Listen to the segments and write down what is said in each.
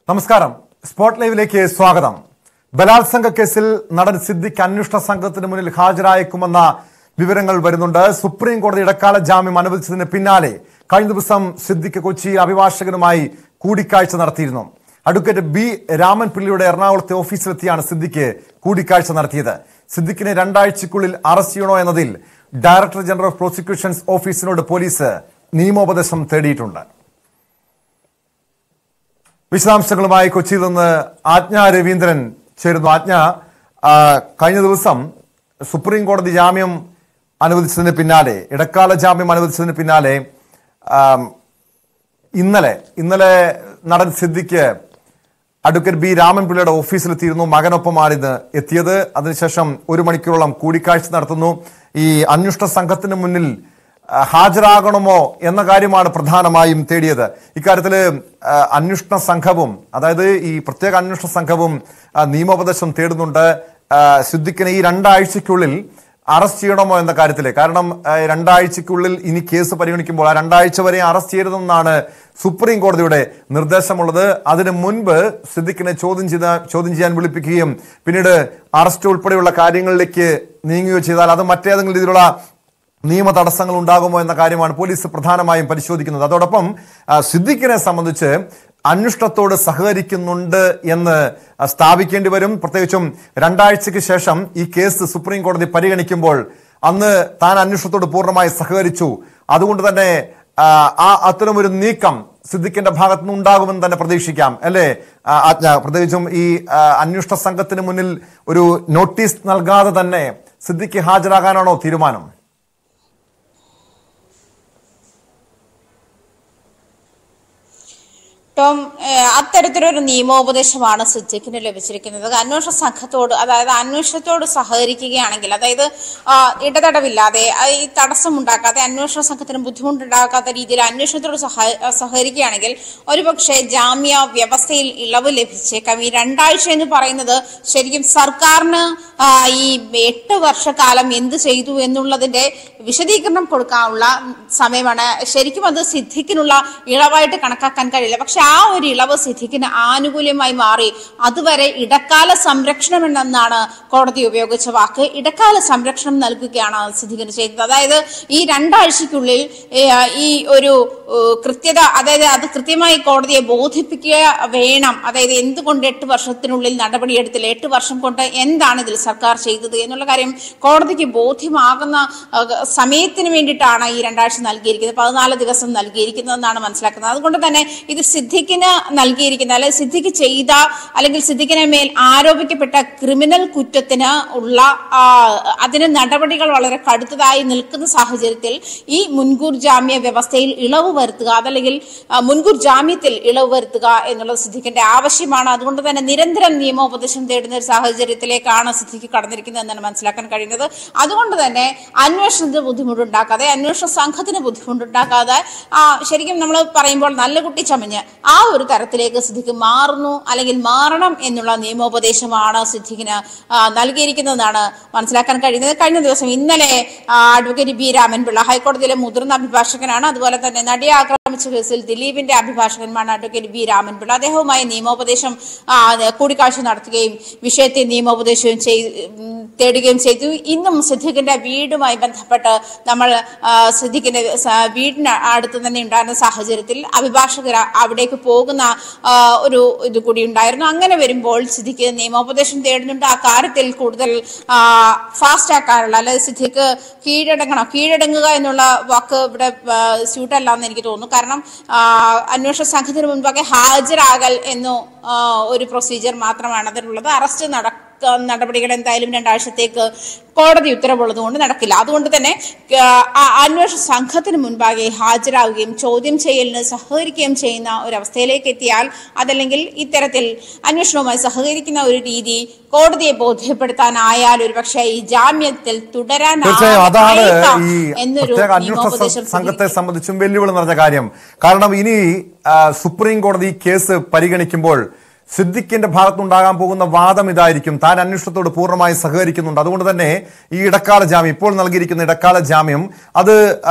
നമസ്കാരം. സ്പോട്ട് ലൈവിലേക്ക് സ്വാഗതം. ബലാത്സംഗ കേസിൽ നടൻ സിദ്ദിഖ് അന്വേഷണ സംഘത്തിന് മുന്നിൽ ഹാജരായേക്കുമെന്ന വിവരങ്ങൾ വരുന്നുണ്ട്. സുപ്രീം കോടതി ഇടക്കാല ജാമ്യം അനുവദിച്ചതിന് പിന്നാലെ കഴിഞ്ഞ ദിവസം സിദ്ദിഖ് കൊച്ചിയിൽ അഭിഭാഷകനുമായി കൂടിക്കാഴ്ച നടത്തിയിരുന്നു. അഡ്വക്കേറ്റ് ബി രാമൻപിള്ളിയുടെ എറണാകുളത്തെ ഓഫീസിലെത്തിയാണ് സിദ്ദിഖ് കൂടിക്കാഴ്ച നടത്തിയത്. സിദ്ദിഖിനെ 2 ആഴ്ചയ്ക്കുള്ളിൽ അറസ്റ്റ് ചെയ്യണോ എന്നതിൽ ഡയറക്ടർ ജനറൽ ഓഫ് പ്രോസിക്യൂഷൻസ് ഓഫീസിനോട് പോലീസ് നിയമോപദേശം തേടിയിട്ടുണ്ട്. വിശദാംശങ്ങളുമായി കൊച്ചിയിൽ നിന്ന് ആജ്ഞ രവീന്ദ്രൻ ചേരുന്നു. ആജ്ഞ, കഴിഞ്ഞ ദിവസം സുപ്രീം കോടതി ജാമ്യം അനുവദിച്ചതിന് പിന്നാലെ, ഇടക്കാല ജാമ്യം അനുവദിച്ചതിന് പിന്നാലെ ഇന്നലെ നടൻ സിദ്ദിഖ് അഡ്വക്കേറ്റ് ബി രാമൻപിള്ളയുടെ ഓഫീസിലെത്തിയിരുന്നു. മകനൊപ്പമാണ് ഇന്ന് എത്തിയത്. അതിനുശേഷം 1 മണിക്കൂറോളം കൂടിക്കാഴ്ച നടത്തുന്നു. ഈ അന്വേഷണ സംഘത്തിന് മുന്നിൽ ഹാജരാകണമോ എന്ന കാര്യമാണ് പ്രധാനമായും തേടിയത്. ഇക്കാര്യത്തിൽ അന്വേഷണ സംഘവും, അതായത് ഈ പ്രത്യേക അന്വേഷണ സംഘവും നിയമോപദേശം തേടുന്നുണ്ട്. സിദ്ദിഖിനെ ഈ 2 ആഴ്ചയ്ക്കുള്ളിൽ അറസ്റ്റ് ചെയ്യണമോ എന്ന കാര്യത്തിൽ. കാരണം 2 ആഴ്ചയ്ക്കുള്ളിൽ ഇനി കേസ് പരിഗണിക്കുമ്പോൾ ആ 2 ആഴ്ച വരെ അറസ്റ്റ് ചെയ്യരുതെന്നാണ് സുപ്രീം കോടതിയുടെ നിർദ്ദേശമുള്ളത്. അതിന് മുൻപ് സിദ്ദിഖിനെ ചോദ്യം ചെയ്യാൻ വിളിപ്പിക്കുകയും പിന്നീട് അറസ്റ്റ് ഉൾപ്പെടെയുള്ള കാര്യങ്ങളിലേക്ക് നീങ്ങുകയോ ചെയ്താൽ അത് മറ്റേതെങ്കിലും രീതിയിലുള്ള നിയമ തടസ്സങ്ങൾ ഉണ്ടാകുമോ എന്ന കാര്യമാണ് പോലീസ് പ്രധാനമായും പരിശോധിക്കുന്നത്. അതോടൊപ്പം സിദ്ദിഖിനെ സംബന്ധിച്ച് അന്വേഷണത്തോട് സഹകരിക്കുന്നുണ്ട് എന്ന് സ്ഥാപിക്കേണ്ടി വരും. പ്രത്യേകിച്ചും 2 ആഴ്ചയ്ക്ക് ശേഷം ഈ കേസ് സുപ്രീം കോടതി പരിഗണിക്കുമ്പോൾ അന്ന് താൻ അന്വേഷണത്തോട് പൂർണ്ണമായി സഹകരിച്ചു, അതുകൊണ്ട് തന്നെ അത്തരമൊരു നീക്കം സിദ്ദിഖിന്റെ ഭാഗത്തുനിന്ന് ഉണ്ടാകുമെന്ന് തന്നെ പ്രതീക്ഷിക്കാം, അല്ലേ ആജ്ഞ? പ്രത്യേകിച്ചും ഈ അന്വേഷണ സംഘത്തിന് മുന്നിൽ ഒരു നോട്ടീസ് നൽകാതെ തന്നെ സിദ്ദിഖ് ഹാജരാകാനാണോ തീരുമാനം? ടോം, അത്തരത്തിലൊരു നിയമോപദേശമാണ് സിദ്ദിഖിന് ലഭിച്ചിരിക്കുന്നത്. അന്വേഷണ സംഘത്തോട്, അതായത് അന്വേഷണത്തോട് സഹകരിക്കുകയാണെങ്കിൽ, അതായത് ഇടതടവില്ലാതെ ഈ തടസ്സമുണ്ടാക്കാതെ, അന്വേഷണ സംഘത്തിന് ബുദ്ധിമുട്ടുണ്ടാക്കാത്ത രീതിയിൽ അന്വേഷണത്തോട് സഹകരിക്കുകയാണെങ്കിൽ ഒരുപക്ഷെ ജാമ്യ വ്യവസ്ഥയിൽ ഇളവ് ലഭിച്ചേക്കാം. ഈ 2 ആഴ്ച എന്ന് പറയുന്നത് ശരിക്കും സർക്കാരിന് ഈ 8 വർഷക്കാലം എന്ത് ചെയ്തു എന്നുള്ളതിന്റെ വിശദീകരണം കൊടുക്കാനുള്ള സമയമാണ്. ശരിക്കും അത് സിദ്ദിഖിനുള്ള ഇളവായിട്ട് കണക്കാക്കാൻ കഴിയില്ല. പക്ഷെ ആ ഒരു ഇളവ് സിദ്ദിഖിന് ആനുകൂല്യമായി മാറി. അതുവരെ ഇടക്കാല സംരക്ഷണം എന്നാണ് കോടതി ഉപയോഗിച്ച വാക്ക്. ഇടക്കാല സംരക്ഷണം നൽകുകയാണ് സിദ്ദിഖിന് ചെയ്തത്. അതായത് ഈ 2 ആഴ്ചയ്ക്കുള്ളിൽ ഈ ഒരു കൃത്യത, അതായത് അത് കൃത്യമായി കോടതിയെ ബോധിപ്പിക്കുക വേണം. അതായത് എന്തുകൊണ്ട് 8 വർഷത്തിനുള്ളിൽ നടപടിയെടുത്തില്ല, 8 വർഷം കൊണ്ട് എന്താണ് ഇതിൽ സർക്കാർ ചെയ്തത് എന്നുള്ള കാര്യം കോടതിക്ക് ബോധ്യമാകുന്ന സമയത്തിന് വേണ്ടിയിട്ടാണ് ഈ 2 ആഴ്ച നൽകിയിരിക്കുന്നത്, 14 ദിവസം നൽകിയിരിക്കുന്നതെന്നാണ് മനസ്സിലാക്കുന്നത്. അതുകൊണ്ട് തന്നെ ഇത് സിദ്ദിഖിന് നൽകിയിരിക്കുന്ന, അല്ലെങ്കിൽ സിദ്ദിഖ് ചെയ്ത, അല്ലെങ്കിൽ സിദ്ദിഖിനെ മേൽ ആരോപിക്കപ്പെട്ട ക്രിമിനൽ കുറ്റത്തിന് ഉള്ള അതിന് നടപടികൾ വളരെ കടുത്തതായി നിൽക്കുന്ന സാഹചര്യത്തിൽ ഈ മുൻകൂർ ജാമ്യ വ്യവസ്ഥയിൽ ഇളവ് വരുത്തുക, അതല്ലെങ്കിൽ മുൻകൂർ ജാമ്യത്തിൽ ഇളവ് വരുത്തുക എന്നുള്ളത് സിദ്ദിഖിന്റെ ആവശ്യമാണ്. അതുകൊണ്ട് തന്നെ നിരന്തരം നിയമോപദേശം തേടുന്ന ഒരു സാഹചര്യത്തിലേക്കാണ് സിദ്ദിഖ് കടന്നിരിക്കുന്നത് എന്നാണ് മനസ്സിലാക്കാൻ കഴിയുന്നത്. അതുകൊണ്ട് തന്നെ അന്വേഷണത്തിന് ബുദ്ധിമുട്ടുണ്ടാക്കാതെ, അന്വേഷണ സംഘത്തിന് ബുദ്ധിമുട്ടുണ്ടാക്കാതെ, ശരിക്കും നമ്മൾ പറയുമ്പോൾ നല്ല കുട്ടി ചമഞ്ഞ് ആ ഒരു തരത്തിലേക്ക് സിദ്ദിഖ് മാറുന്നു, അല്ലെങ്കിൽ മാറണം എന്നുള്ള നിയമോപദേശമാണ് സിദ്ദിഖിന് നൽകിയിരിക്കുന്നതെന്നാണ് മനസ്സിലാക്കാൻ കഴിയുന്നത്. കഴിഞ്ഞ ദിവസം ഇന്നലെ അഡ്വക്കേറ്റ് ബി രാമൻപിള്ള, ഹൈക്കോടതിയിലെ മുതിർന്ന അഭിഭാഷകനാണ്, അതുപോലെ തന്നെ നടിയെ ആക്രമിച്ച കേസിൽ ദിലീപിന്റെ അഭിഭാഷകന്മാരാണ് അഡ്വക്കേറ്റ് ബി രാമൻപിള്ള. അദ്ദേഹവുമായി നിയമോപദേശം കൂടിക്കാഴ്ച നടത്തുകയും വിഷയത്തെ നിയമോപദേശവും തേടുകയും ചെയ്തു. ഇന്നും സിദ്ദിഖിന്റെ വീടുമായി ബന്ധപ്പെട്ട് നമ്മൾ സിദ്ദിഖിന്റെ വീടിന് അടുത്ത് തന്നെ ഉണ്ടായിരുന്ന സാഹചര്യത്തിൽ അഭിഭാഷകർ അവിടേക്ക് പോകുന്ന ഒരു ഇത് കൂടി ഉണ്ടായിരുന്നു. അങ്ങനെ വരുമ്പോൾ സിദ്ദിഖ് നിയമോപദേശം തേടുന്നുണ്ട്. ആ കാര്യത്തിൽ കൂടുതൽ ഫാസ്റ്റ് ആക്കാനുള്ള, അതായത് സിദ്ദിഖ് കീഴടങ്ങുക എന്നുള്ള വാക്ക് ഇവിടെ സ്യൂട്ടല്ല എന്ന് എനിക്ക് തോന്നുന്നു. കാരണം അന്വേഷണ സംഘത്തിന് മുൻപാകെ ഹാജരാകൽ എന്ന ഒരു പ്രൊസീജിയർ മാത്രമാണ് അതിനുള്ളത്. അറസ്റ്റ് നടപടികൾ എന്തായാലും 2 ആഴ്ചത്തേക്ക് കോടതി ഉത്തരവുള്ളതുകൊണ്ട് നടക്കില്ല. അതുകൊണ്ട് തന്നെ അന്വേഷണ സംഘത്തിന് മുൻപാകെ ഹാജരാകുകയും ചോദ്യം ചെയ്യലിന് സഹകരിക്കുകയും ചെയ്യുന്ന ഒരവസ്ഥയിലേക്ക് എത്തിയാൽ, അതല്ലെങ്കിൽ ഇത്തരത്തിൽ അന്വേഷണവുമായി സഹകരിക്കുന്ന ഒരു രീതി കോടതിയെ ബോധ്യപ്പെടുത്താനായാൽ ഒരുപക്ഷെ ഈ ജാമ്യത്തിൽ തുടരാൻ എന്നൊരു സംഘത്തെ സംബന്ധിച്ചും വെല്ലുവിളി നിറഞ്ഞ കാര്യം. കാരണം ഇനി സുപ്രീം കോടതി കേസ് പരിഗണിക്കുമ്പോൾ സിദ്ദിഖിന്റെ ഭാഗത്തുണ്ടാകാൻ പോകുന്ന വാദം ഇതായിരിക്കും, താൻ അന്വേഷണത്തോട് പൂർണ്ണമായി സഹകരിക്കുന്നുണ്ട്, അതുകൊണ്ട് തന്നെ ഈ ഇടക്കാല ജാമ്യം, ഇപ്പോൾ നൽകിയിരിക്കുന്ന ഇടക്കാല ജാമ്യം അത്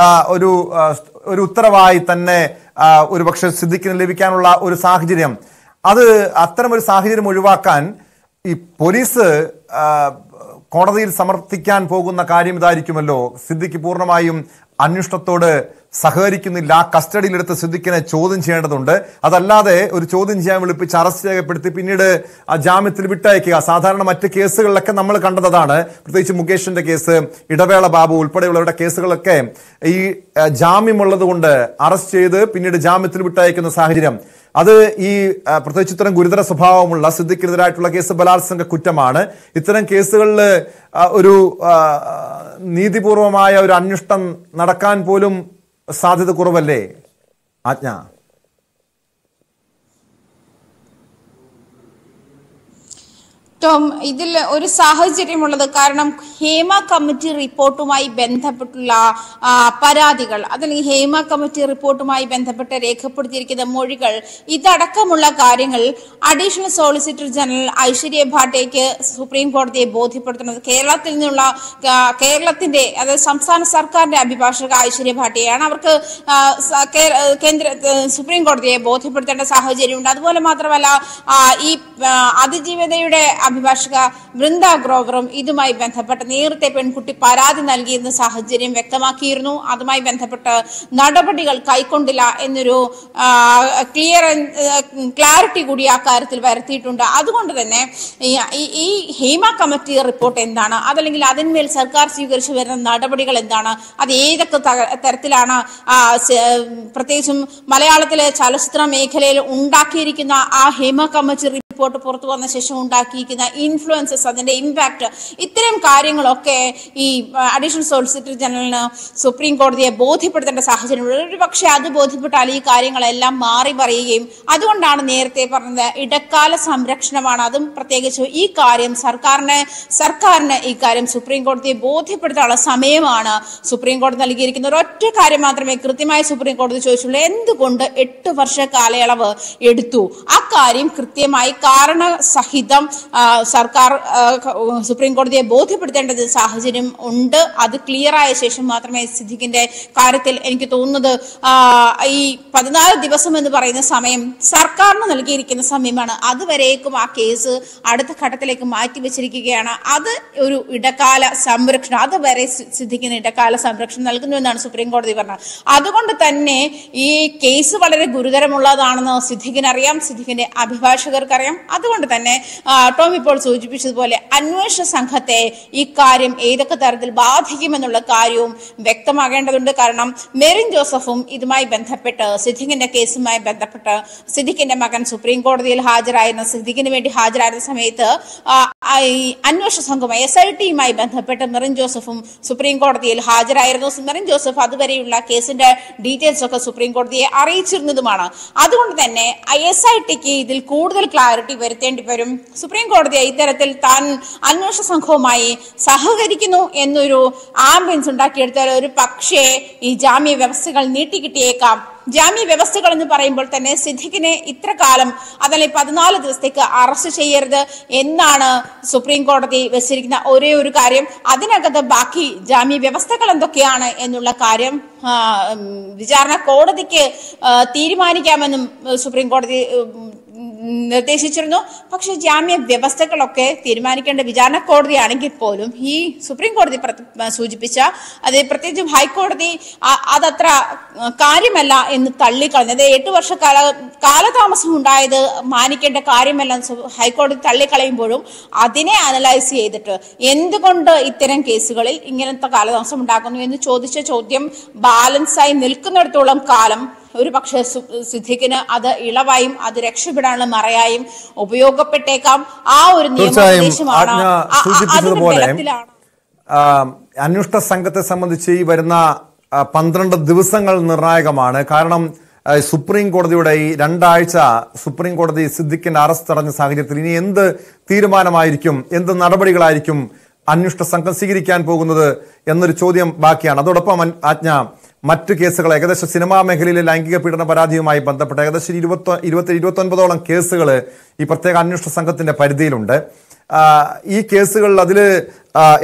ഒരു ഉത്തരവായി തന്നെ ഒരു പക്ഷേ സിദ്ദിഖിന് ലഭിക്കാനുള്ള ഒരു സാഹചര്യം അത് അത്തരമൊരു സാഹചര്യം ഒഴിവാക്കാൻ ഈ പോലീസ് കോടതിയിൽ സമർപ്പിക്കാൻ പോകുന്ന കാര്യം ഇതായിരിക്കുമല്ലോ, സിദ്ദിഖ് പൂർണ്ണമായും അന്വേഷണത്തോട് സഹകരിക്കുന്നില്ല, കസ്റ്റഡിയിലെടുത്ത് സിദ്ദിഖിനെ ചോദ്യം ചെയ്യേണ്ടതുണ്ട്. അതല്ലാതെ ഒരു ചോദ്യം ചെയ്യാൻ വിളിപ്പിച്ച് അറസ്റ്റ് രേഖപ്പെടുത്തി പിന്നീട് ജാമ്യത്തിൽ വിട്ടയക്കുക. സാധാരണ മറ്റ് കേസുകളിലൊക്കെ നമ്മൾ കണ്ടതാണ്, പ്രത്യേകിച്ച് മുകേഷിന്റെ കേസ്, ഇടവേള ബാബു ഉൾപ്പെടെയുള്ളവരുടെ കേസുകളൊക്കെ ഈ ജാമ്യമുള്ളത് കൊണ്ട് അറസ്റ്റ് ചെയ്ത് പിന്നീട് ജാമ്യത്തിൽ വിട്ടയക്കുന്ന സാഹചര്യം. അത് ഈ പ്രത്യേകിച്ച് ഇത്തരം ഗുരുതര സ്വഭാവമുള്ള സിദ്ദിഖിനെതിരായിട്ടുള്ള കേസ് ബലാത്സംഗ കുറ്റമാണ്. ഇത്തരം കേസുകളിൽ ഒരു നീതിപൂർവമായ ഒരു അന്വേഷണം നടക്കാൻ പോലും സാധ്യത കുറവല്ലേ ആജ്ഞ? ടോം, ഇതിൽ ഒരു സാഹചര്യമുള്ളത് കാരണം ഹേമ കമ്മിറ്റി റിപ്പോർട്ടുമായി ബന്ധപ്പെട്ടുള്ള പരാതികൾ, അതല്ലെങ്കിൽ ഹേമ കമ്മിറ്റി റിപ്പോർട്ടുമായി ബന്ധപ്പെട്ട് രേഖപ്പെടുത്തിയിരിക്കുന്ന മൊഴികൾ, ഇതടക്കമുള്ള കാര്യങ്ങൾ അഡീഷണൽ സോളിസിറ്റർ ജനറൽ ഐശ്വര്യ ഭാട്ടിയയ്ക്ക് സുപ്രീം കോടതിയെ ബോധ്യപ്പെടുത്തുന്നത് കേരളത്തിൽ നിന്നുള്ള കേരളത്തിന്റെ അതായത് സംസ്ഥാന സർക്കാരിന്റെ അഭിഭാഷക ഐശ്വര്യ ഭാട്ടിയാണ്. അവർക്ക് കേന്ദ്ര സുപ്രീം കോടതിയെ ബോധ്യപ്പെടുത്തേണ്ട സാഹചര്യമുണ്ട്. അതുപോലെ മാത്രമല്ല ഈ അതിജീവിതയുടെ അഭിഭാഷക വൃന്ദ ഗ്രോവറും ഇതുമായി ബന്ധപ്പെട്ട് നേരത്തെ പെൺകുട്ടി പരാതി നൽകിയെന്ന സാഹചര്യം വ്യക്തമാക്കിയിരുന്നു. അതുമായി ബന്ധപ്പെട്ട് നടപടികൾ കൈക്കൊണ്ടില്ല എന്നൊരു ക്ലാരിറ്റി കൂടി ആ കാര്യത്തിൽ വരുത്തിയിട്ടുണ്ട്. അതുകൊണ്ട് തന്നെ ഈ ഹേമ കമ്മിറ്റി റിപ്പോർട്ട് എന്താണ്, അതല്ലെങ്കിൽ അതിന്മേൽ സർക്കാർ സ്വീകരിച്ചു വരുന്ന നടപടികൾ എന്താണ്, അത് ഏതൊക്കെ തരത്തിലാണ് പ്രത്യേകിച്ചും മലയാളത്തിലെ ചലച്ചിത്ര മേഖലയിൽ ഉണ്ടാക്കിയിരിക്കുന്ന ആ ഹേമ കമ്മിറ്റി റിപ്പോർട്ട് പുറത്തു വന്ന ശേഷം ഉണ്ടാക്കിയിരിക്കുന്ന ഇൻഫ്ലുവൻസസ്, അതിന്റെ ഇമ്പാക്ട്, ഇത്തരം കാര്യങ്ങളൊക്കെ ഈ അഡീഷണൽ സോളിസിറ്റർ ജനറലിന് സുപ്രീം കോടതിയെ ബോധ്യപ്പെടുത്തേണ്ട സാഹചര്യം. ഒരു പക്ഷേ അത് ബോധ്യപ്പെട്ടാൽ ഈ കാര്യങ്ങളെല്ലാം മാറി പറയുകയും, അതുകൊണ്ടാണ് നേരത്തെ പറഞ്ഞത് ഇടക്കാല സംരക്ഷണമാണ്. അതും പ്രത്യേകിച്ച് ഈ കാര്യം സർക്കാരിന് ഈ കാര്യം സുപ്രീം കോടതിയെ ബോധ്യപ്പെടുത്താനുള്ള സമയമാണ് സുപ്രീം കോടതി നൽകിയിരിക്കുന്നത്. ഒരൊറ്റ കാര്യം മാത്രമേ കൃത്യമായി സുപ്രീം കോടതി ചോദിച്ചുള്ളൂ, എന്തുകൊണ്ട് 8 വർഷ കാലയളവ് എടുത്തു? ആ കാര്യം കൃത്യമായി കാരണസഹിതം സർക്കാർ സുപ്രീം കോടതിയെ ബോധ്യപ്പെടുത്തേണ്ട സാഹചര്യം ഉണ്ട്. അത് ക്ലിയർ ആയ ശേഷം മാത്രമേ സിദ്ദിഖിന്റെ കാര്യത്തിൽ എനിക്ക് തോന്നുന്നത് ഈ 14 ദിവസം എന്ന് പറയുന്ന സമയം സർക്കാരിന് നൽകിയിരിക്കുന്ന സമയമാണ്. അതുവരേക്കും ആ കേസ് അടുത്ത ഘട്ടത്തിലേക്ക് മാറ്റിവെച്ചിരിക്കുകയാണ്. അത് ഒരു ഇടക്കാല സംരക്ഷണം, അതുവരെ സിദ്ദിഖിന് ഇടക്കാല സംരക്ഷണം നൽകുന്നു എന്നാണ് സുപ്രീം കോടതി പറഞ്ഞത്. അതുകൊണ്ട് തന്നെ ഈ കേസ് വളരെ ഗുരുതരമുള്ളതാണെന്ന് സിദ്ദിഖിന് അറിയാം, സിദ്ദിഖിന്റെ അഭിഭാഷകർക്കറിയാം. അതുകൊണ്ട് തന്നെ ടോം ഇപ്പോൾ സൂചിപ്പിച്ചതുപോലെ അന്വേഷണ സംഘത്തെ ഈ കാര്യം ഏതൊക്കെ തരത്തിൽ ബാധിക്കുമെന്നുള്ള കാര്യവും വ്യക്തമാകേണ്ടതുണ്ട്. കാരണം മെറിൻ ജോസഫും ഇതുമായി ബന്ധപ്പെട്ട് സിദ്ദിഖിന്റെ കേസുമായി ബന്ധപ്പെട്ട് സിദ്ദിഖിന്റെ മകൻ സുപ്രീം കോടതിയിൽ ഹാജരായിരുന്ന സിദ്ദിഖിന് വേണ്ടി ഹാജരായിരുന്ന സമയത്ത് അന്വേഷണ സംഘവുമായി SITയുമായി ബന്ധപ്പെട്ട് മെറിൻ ജോസഫും സുപ്രീം കോടതിയിൽ ഹാജരായിരുന്നു. മെറിൻ ജോസഫ് അതുവരെയുള്ള കേസിന്റെ ഡീറ്റെയിൽസ് ഒക്കെ സുപ്രീം കോടതിയെ അറിയിച്ചിരുന്നതുമാണ്. അതുകൊണ്ട് തന്നെ SITക്ക് ഇതിൽ കൂടുതൽ ക്ലാരിറ്റി വരുത്തേണ്ടി വരും. സുപ്രീം കോടതി ഇത്തരത്തിൽ താൻ അന്വേഷണ സംഘവുമായി സഹകരിക്കുന്നു എന്നൊരു ആംബിയൻസ് ഉണ്ടാക്കിയെടുത്താൽ ഒരു പക്ഷേ ഈ ജാമ്യ വ്യവസ്ഥകൾ നീട്ടിക്കിട്ടിയേക്കാം. ജാമ്യ വ്യവസ്ഥകൾ എന്ന് പറയുമ്പോൾ തന്നെ സിദ്ദിഖിനെ ഇത്ര കാലം അതല്ലെങ്കിൽ 14 ദിവസത്തേക്ക് അറസ്റ്റ് ചെയ്യരുത് എന്നാണ് സുപ്രീം കോടതി വെച്ചിരിക്കുന്ന ഒരേ ഒരു കാര്യം. അതിനകത്ത് ബാക്കി ജാമ്യ വ്യവസ്ഥകൾ എന്തൊക്കെയാണ് എന്നുള്ള കാര്യം വിചാരണ കോടതിക്ക് തീരുമാനിക്കാമെന്നും സുപ്രീം കോടതി നിർദ്ദേശിച്ചിരുന്നു. പക്ഷെ ജാമ്യ വ്യവസ്ഥകളൊക്കെ തീരുമാനിക്കേണ്ട വിചാരണ കോടതിയാണെങ്കിൽ പോലും ഈ സുപ്രീം കോടതി സൂചിപ്പിച്ച അത് പ്രത്യേകിച്ചും ഹൈക്കോടതി അതത്ര കാര്യമല്ല എന്ന് തള്ളിക്കളഞ്ഞത്. 8 വർഷ കാലതാമസം ഉണ്ടായത് മാനിക്കേണ്ട കാര്യമല്ല ഹൈക്കോടതി തള്ളിക്കളയുമ്പോഴും അതിനെ അനലൈസ് ചെയ്തിട്ട് എന്തുകൊണ്ട് ഇത്തരം കേസുകളിൽ ഇങ്ങനത്തെ കാലതാമസം ഉണ്ടാക്കുന്നു എന്ന് ചോദിച്ച ചോദ്യം ബാലൻസായി നിൽക്കുന്നിടത്തോളം കാലം ഒരു പക്ഷേ സിദ്ദിഖിന് അത് ഇളവായും അത് രക്ഷപ്പെടാനുള്ള മറയായും ഉപയോഗപ്പെട്ടേക്കാം. ആ ഒരു നിയമോപദേശമാണ്. അന്വേഷണ സംഘത്തെ സംബന്ധിച്ച് ഈ വരുന്ന 12 ദിവസങ്ങൾ നിർണായകമാണ്. കാരണം സുപ്രീം കോടതിയുടെ ഈ 2 ആഴ്ച സുപ്രീം കോടതി സിദ്ദിഖിന്റെ അറസ്റ്റ് തടഞ്ഞ സാഹചര്യത്തിൽ ഇനി എന്ത് തീരുമാനമായിരിക്കും, എന്ത് നടപടികളായിരിക്കും അന്വേഷണ സംഘം സ്വീകരിക്കാൻ പോകുന്നത് എന്നൊരു ചോദ്യം ബാക്കിയാണ്. അതോടൊപ്പം ആജ്ഞ മറ്റ് കേസുകൾ ഏകദേശം സിനിമാ മേഖലയിലെ ലൈംഗിക പീഡന പരാതിയുമായി ബന്ധപ്പെട്ട് ഏകദേശം 29 കേസുകൾ ഈ പ്രത്യേക അന്വേഷണ സംഘത്തിന്റെ പരിധിയിലുണ്ട്. ഈ കേസുകളിൽ അതിൽ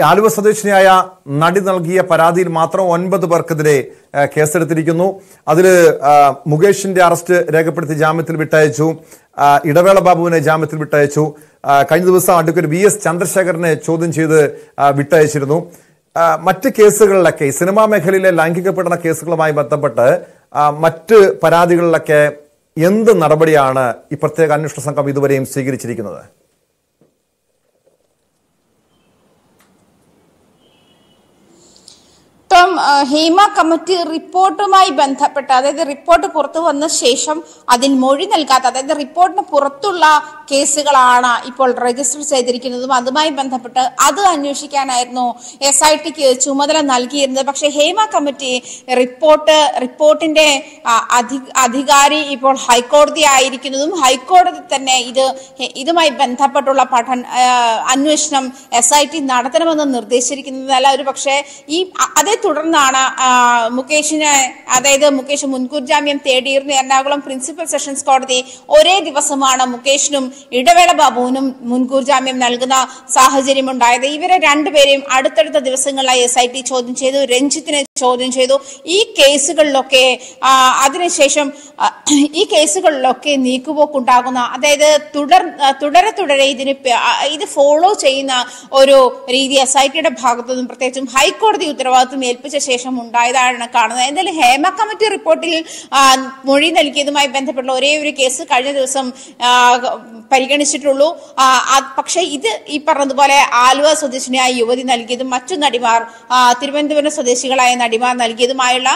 ആലുവ സ്വദേശിനിയായ നടി നൽകിയ പരാതിയിൽ മാത്രം 9 പേർക്കെതിരെ കേസെടുത്തിരിക്കുന്നു. അതിൽ മുകേഷിന്റെ അറസ്റ്റ് രേഖപ്പെടുത്തി ജാമ്യത്തിൽ വിട്ടയച്ചു, ഇടവേള ബാബുവിനെ ജാമ്യത്തിൽ വിട്ടയച്ചു, കഴിഞ്ഞ ദിവസം അഡ്വക്കേറ്റ് VS ചന്ദ്രശേഖരനെ ചോദ്യം ചെയ്ത് വിട്ടയച്ചിരുന്നു. മറ്റ് കേസുകളിലൊക്കെ സിനിമാ മേഖലയിലെ ലൈംഗിക പീഡന കേസുകളുമായി ബന്ധപ്പെട്ട് മറ്റ് പരാതികളിലൊക്കെ എന്ത് നടപടിയാണ് ഈ പ്രത്യേക അന്വേഷണ സംഘം ഇതുവരെയും സ്വീകരിച്ചിരിക്കുന്നത്? ഹേമ കമ്മിറ്റി റിപ്പോർട്ടുമായി ബന്ധപ്പെട്ട്, അതായത് റിപ്പോർട്ട് പുറത്തു വന്ന ശേഷം അതിൽ മൊഴി നൽകാത്ത, അതായത് റിപ്പോർട്ടിന് പുറത്തുള്ള കേസുകളാണ് ഇപ്പോൾ രജിസ്റ്റർ ചെയ്തിരിക്കുന്നതും അതുമായി ബന്ധപ്പെട്ട് അത് അന്വേഷിക്കാനായിരുന്നു SITക്ക് ചുമതല നൽകിയിരുന്നത്. പക്ഷേ ഹേമ കമ്മിറ്റി റിപ്പോർട്ടിന്റെ അധികാരി ഇപ്പോൾ ഹൈക്കോടതി ആയിരിക്കുന്നതും ഹൈക്കോടതി തന്നെ ഇതുമായി ബന്ധപ്പെട്ടുള്ള അന്വേഷണം SIT നടത്തണമെന്ന് നിർദ്ദേശിച്ചിരിക്കുന്നതല്ല. ഒരു പക്ഷേ അതേ തുടർന്നാണ് മുകേഷ് മുൻകൂർ ജാമ്യം തേടിയിരുന്ന എറണാകുളം പ്രിൻസിപ്പൽ സെഷൻസ് കോടതി ഒരേ ദിവസമാണ് മുകേഷിനും ഇടവേള ബാബുവിനും മുൻകൂർ ജാമ്യം നൽകുന്ന സാഹചര്യം ഉണ്ടായത്. ഇവരെ രണ്ടുപേരെയും അടുത്തടുത്ത ദിവസങ്ങളിലായി SIT ചോദ്യം ചെയ്തു, രഞ്ജിത്തിനെ ചോദ്യം ചെയ്തു. ഈ കേസുകളിലൊക്കെ നീക്കുപോക്കുണ്ടാകുന്ന, അതായത് തുടരെ ഇത് ഫോളോ ചെയ്യുന്ന ഒരു രീതി SITയുടെ ഭാഗത്തുനിന്നും പ്രത്യേകിച്ചും ഹൈക്കോടതി ഉത്തരവാദിത്വം ഏൽപ്പിച്ച ശേഷം ഉണ്ടായതാണ് കാണുന്നത്. എന്തായാലും ഹേമ കമ്മിറ്റി റിപ്പോർട്ടിൽ മൊഴി നൽകിയതുമായി ബന്ധപ്പെട്ടുള്ള ഒരേ ഒരു കേസ് കഴിഞ്ഞ ദിവസം പരിഗണിച്ചിട്ടുള്ളൂ. പക്ഷേ ഇത് ഈ പറഞ്ഞതുപോലെ ആലുവ സ്വദേശിനിയായ യുവതി നൽകിയതും മറ്റു നടിമാർ തിരുവനന്തപുരം സ്വദേശികളായ നടിമാർ നൽകിയതുമായുള്ള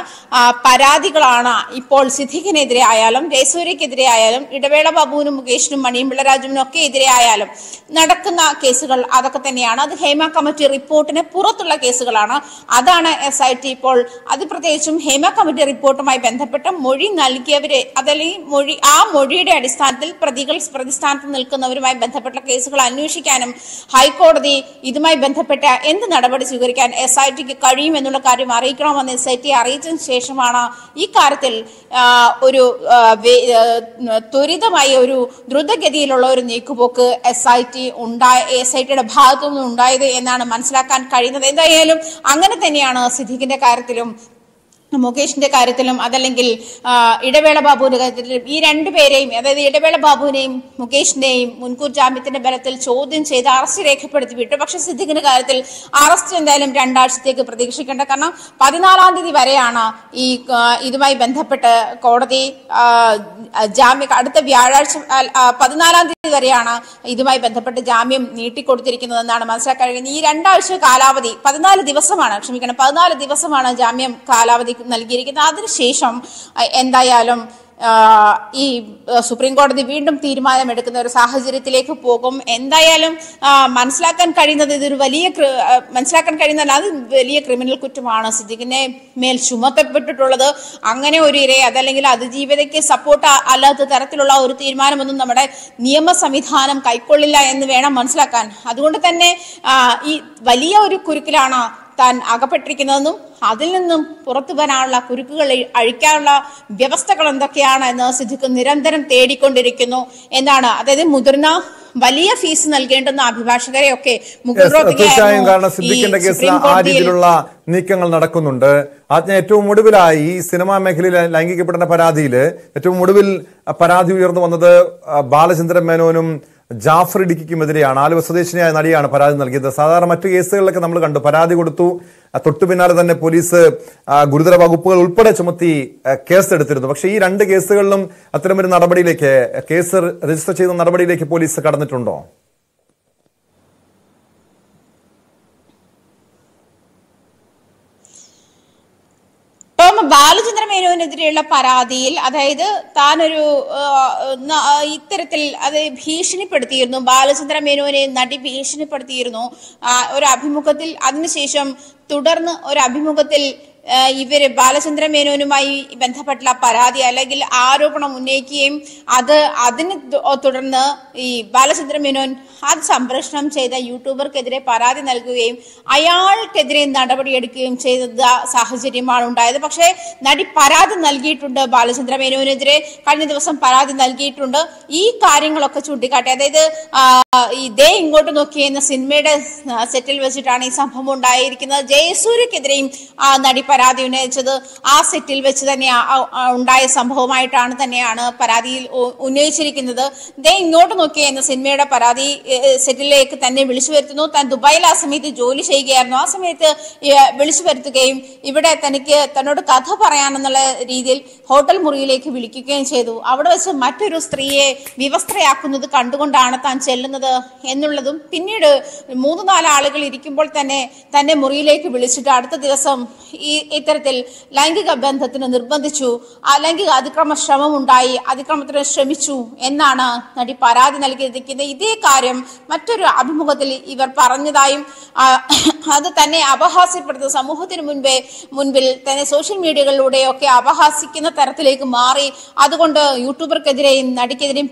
പരാതികളാണ് ഇപ്പോൾ സിദ്ദിഖിനെതിരെ ആയാലും ജയസൂര്യക്കെതിരെ ആയാലും ഇടവേള ബാബുവിനും മുകേഷിനും മണിയും പിള്ളരാജുവിനും ഒക്കെ എതിരെ ആയാലും നടക്കുന്ന കേസുകൾ അതൊക്കെ തന്നെയാണ്. അത് ഹേമ കമ്മിറ്റി റിപ്പോർട്ടിന് പുറത്തുള്ള കേസുകളാണ്. അതാണ് SIT ഇപ്പോൾ അത് പ്രത്യേകിച്ചും ഹേമ കമ്മിറ്റി റിപ്പോർട്ടുമായി ബന്ധപ്പെട്ട മൊഴി നൽകിയവരെ, അതല്ലെങ്കിൽ മൊഴിയുടെ അടിസ്ഥാനത്തിൽ പ്രതിസ്ഥാനത്ത് നിൽക്കുന്നവരുമായി ബന്ധപ്പെട്ട കേസുകൾ അന്വേഷിക്കാനും ഹൈക്കോടതി ഇതുമായി ബന്ധപ്പെട്ട എന്ത് നടപടി സ്വീകരിക്കാൻ SITക്ക് കഴിയുമെന്നുള്ള കാര്യം അറിയിക്കണമെന്ന് SIT അറിയിച്ചതിന് ശേഷമാണ് ഈ കാര്യത്തിൽ ഒരു ത്വരിതമായ ഒരു ദ്രുതഗതിയിലുള്ള ഒരു നീക്കുപോക്ക് SITയുടെ ഭാഗത്തു നിന്നും ഉണ്ടായത് എന്നാണ് മനസ്സിലാക്കാൻ കഴിയുന്നത്. എന്തായാലും അങ്ങനെ തന്നെയാണ് സിദ്ദിഖിന്റെ കാര്യത്തിലും മുകേഷിന്റെ കാര്യത്തിലും അതല്ലെങ്കിൽ ഇടവേള ബാബുവിന്റെ കാര്യത്തിലും ഈ രണ്ടുപേരെയും, അതായത് ഇടവേള ബാബുവിനെയും മുകേഷിനെയും മുൻകൂർ ജാമ്യത്തിന്റെ ബലത്തിൽ ചോദ്യം ചെയ്ത് അറസ്റ്റ് രേഖപ്പെടുത്തി വിട്ടു. പക്ഷെ സിദ്ദിഖിന്റെ കാര്യത്തിൽ അറസ്റ്റ് എന്തായാലും 2 ആഴ്ചത്തേക്ക് പ്രതീക്ഷിക്കേണ്ട. കാരണം 14-ാം തീയതി വരെയാണ് ഇതുമായി ബന്ധപ്പെട്ട് കോടതി അടുത്ത വ്യാഴാഴ്ച 14-ാം തീയതി വരെയാണ് ഇതുമായി ബന്ധപ്പെട്ട് ജാമ്യം നീട്ടിക്കൊടുത്തിരിക്കുന്നതെന്നാണ് മനസ്സിലാക്കാൻ കഴിയുന്നത്. ഈ 2 ആഴ്ച കാലാവധി 14 ദിവസമാണ് ജാമ്യം കാലാവധി നൽകിയിരിക്കുന്നത്. അതിനുശേഷം എന്തായാലും ഈ സുപ്രീം കോടതി വീണ്ടും തീരുമാനമെടുക്കുന്ന ഒരു സാഹചര്യത്തിലേക്ക് പോകും. എന്തായാലും മനസ്സിലാക്കാൻ കഴിയുന്നത് അത് വലിയ ക്രിമിനൽ കുറ്റമാണ് സിദ്ദിഖിനെ മേൽ ചുമത്തപ്പെട്ടിട്ടുള്ളത്. അങ്ങനെ ഒരു ഇരയെ അതല്ലെങ്കിൽ അതിജീവിതയ്ക്ക് സപ്പോർട്ട് അല്ലാത്ത തരത്തിലുള്ള ഒരു തീരുമാനമൊന്നും നമ്മുടെ നിയമ സംവിധാനം കൈക്കൊള്ളില്ല എന്ന് വേണം മനസ്സിലാക്കാൻ. അതുകൊണ്ട് തന്നെ ഈ വലിയ ഒരു കുരുക്കിലാണ് താൻ അകപ്പെട്ടിരിക്കുന്നതെന്നും അതിൽ നിന്നും പുറത്തു വരാനുള്ള കുരുക്കുകൾ അഴിക്കാനുള്ള വ്യവസ്ഥകൾ എന്തൊക്കെയാണ് എന്ന് സിദ്ദിഖ് നിരന്തരം തേടിക്കൊണ്ടിരിക്കുന്നു എന്നാണ്. അതായത് മുതിർന്ന വലിയ ഫീസ് നൽകേണ്ടുന്ന അഭിഭാഷകരെയൊക്കെ തീർച്ചയായും, കാരണം സിദ്ദിഖിന്റെ കേസിൽ ആ രീതിയിലുള്ള നീക്കങ്ങൾ നടക്കുന്നുണ്ട്. ഏറ്റവും ഒടുവിലായി ഈ സിനിമാ മേഖലയിലെ ലൈംഗിക പീഡന പരാതിയിൽ ഏറ്റവും ഒടുവിൽ പരാതി ഉയർന്നു വന്നത് ബാലചന്ദ്രൻ മേനോനും ജാഫർ ഇടുക്കിക്കുമെതിരെയാണ്. ആലുവ സ്വദേശിനിയായ നടിയാണ് പരാതി നൽകിയത്. സാധാരണ മറ്റു കേസുകളിലൊക്കെ നമ്മൾ കണ്ടു, പരാതി കൊടുത്തു, തൊട്ടു പിന്നാലെ തന്നെ പോലീസ് ഗുരുതര വകുപ്പുകൾ ഉൾപ്പെടെ ചുമത്തി കേസെടുത്തിരുന്നു. പക്ഷേ ഈ 2 കേസുകളിലും അത്തരമൊരു നടപടിയിലേക്ക്, കേസ് രജിസ്റ്റർ ചെയ്ത നടപടിയിലേക്ക് പോലീസ് കടന്നിട്ടുണ്ടോ? ബാലചന്ദ്ര മേനോനെതിരെയുള്ള പരാതിയിൽ, അതായത് താനൊരു ഇത്തരത്തിൽ അത് ഭീഷണിപ്പെടുത്തിയിരുന്നു, ബാലചന്ദ്ര മേനോനെ നടി ഭീഷണിപ്പെടുത്തിയിരുന്നു ഒരു അഭിമുഖത്തിൽ. അതിനുശേഷം തുടർന്ന് ഒരു അഭിമുഖത്തിൽ ഇവര് ബാലചന്ദ്ര മേനോനുമായി ബന്ധപ്പെട്ടുള്ള പരാതി അല്ലെങ്കിൽ ആരോപണം ഉന്നയിക്കുകയും അതിന് തുടർന്ന് ഈ ബാലചന്ദ്ര മേനോൻ അത് സംപ്രേഷണം ചെയ്ത യൂട്യൂബർക്കെതിരെ പരാതി നൽകുകയും അയാൾക്കെതിരെ നടപടിയെടുക്കുകയും ചെയ്ത സാഹചര്യമാണ് ഉണ്ടായത്. പക്ഷേ നടി പരാതി നൽകിയിട്ടുണ്ട്, ബാലചന്ദ്ര മേനോനെതിരെ കഴിഞ്ഞ ദിവസം പരാതി നൽകിയിട്ടുണ്ട്. ഈ കാര്യങ്ങളൊക്കെ ചൂണ്ടിക്കാട്ടി, അതായത് ഈ ദേ ഇങ്ങോട്ട് നോക്കി എന്ന സിനിമയുടെ സെറ്റിൽ വെച്ചിട്ടാണ് ഈ സംഭവം ഉണ്ടായിരിക്കുന്നത്. ജയസൂര്യക്കെതിരെയും നടി പരാതി ഉന്നയിച്ചത് ആ സെറ്റിൽ വെച്ച് തന്നെ ഉണ്ടായ സംഭവമായിട്ടാണ് തന്നെയാണ് പരാതിയിൽ ഉന്നയിച്ചിരിക്കുന്നത്. ദേ ഇങ്ങോട്ട് നോക്കി എന്ന സിനിമയുടെ പരാതി സെറ്റിലേക്ക് തന്നെ വിളിച്ചു വരുത്തുന്നു. താൻ ദുബായിൽ ആ സമയത്ത് ജോലി ചെയ്യുകയായിരുന്നു. ആ സമയത്ത് വിളിച്ചു വരുത്തുകയും ഇവിടെ തന്നോട് കഥ പറയാനെന്നുള്ള രീതിയിൽ ഹോട്ടൽ മുറിയിലേക്ക് വിളിക്കുകയും ചെയ്തു. അവിടെ വെച്ച് മറ്റൊരു സ്ത്രീയെ വിവസ്ത്രയാക്കുന്നത് കണ്ടുകൊണ്ടാണ് താൻ ചെല്ലുന്നത് എന്നുള്ളതും, പിന്നീട് 3-4 ആളുകൾ ഇരിക്കുമ്പോൾ തന്നെ മുറിയിലേക്ക് വിളിച്ചിട്ട് അടുത്ത ദിവസം ഇത്തരത്തിൽ ലൈംഗിക ബന്ധത്തിന് നിർബന്ധിച്ചു, ലൈംഗിക അതിക്രമ ശ്രമം ഉണ്ടായി, അതിക്രമത്തിന് ശ്രമിച്ചു എന്നാണ് നടി പരാതി നൽകിയിരിക്കുന്നത്. ഇതേ കാര്യം മറ്റൊരു അഭിമുഖത്തിൽ ഇവർ പറഞ്ഞതായും അത് തന്നെ അപഹാസ്യപ്പെടുത്തുന്ന സമൂഹത്തിന് മുൻപിൽ തന്നെ സോഷ്യൽ മീഡിയകളിലൂടെയൊക്കെ അപഹാസിക്കുന്ന തരത്തിലേക്ക് മാറി. അതുകൊണ്ട് യൂട്യൂബർക്കെതിരെയും നടിക്കെതിരെയും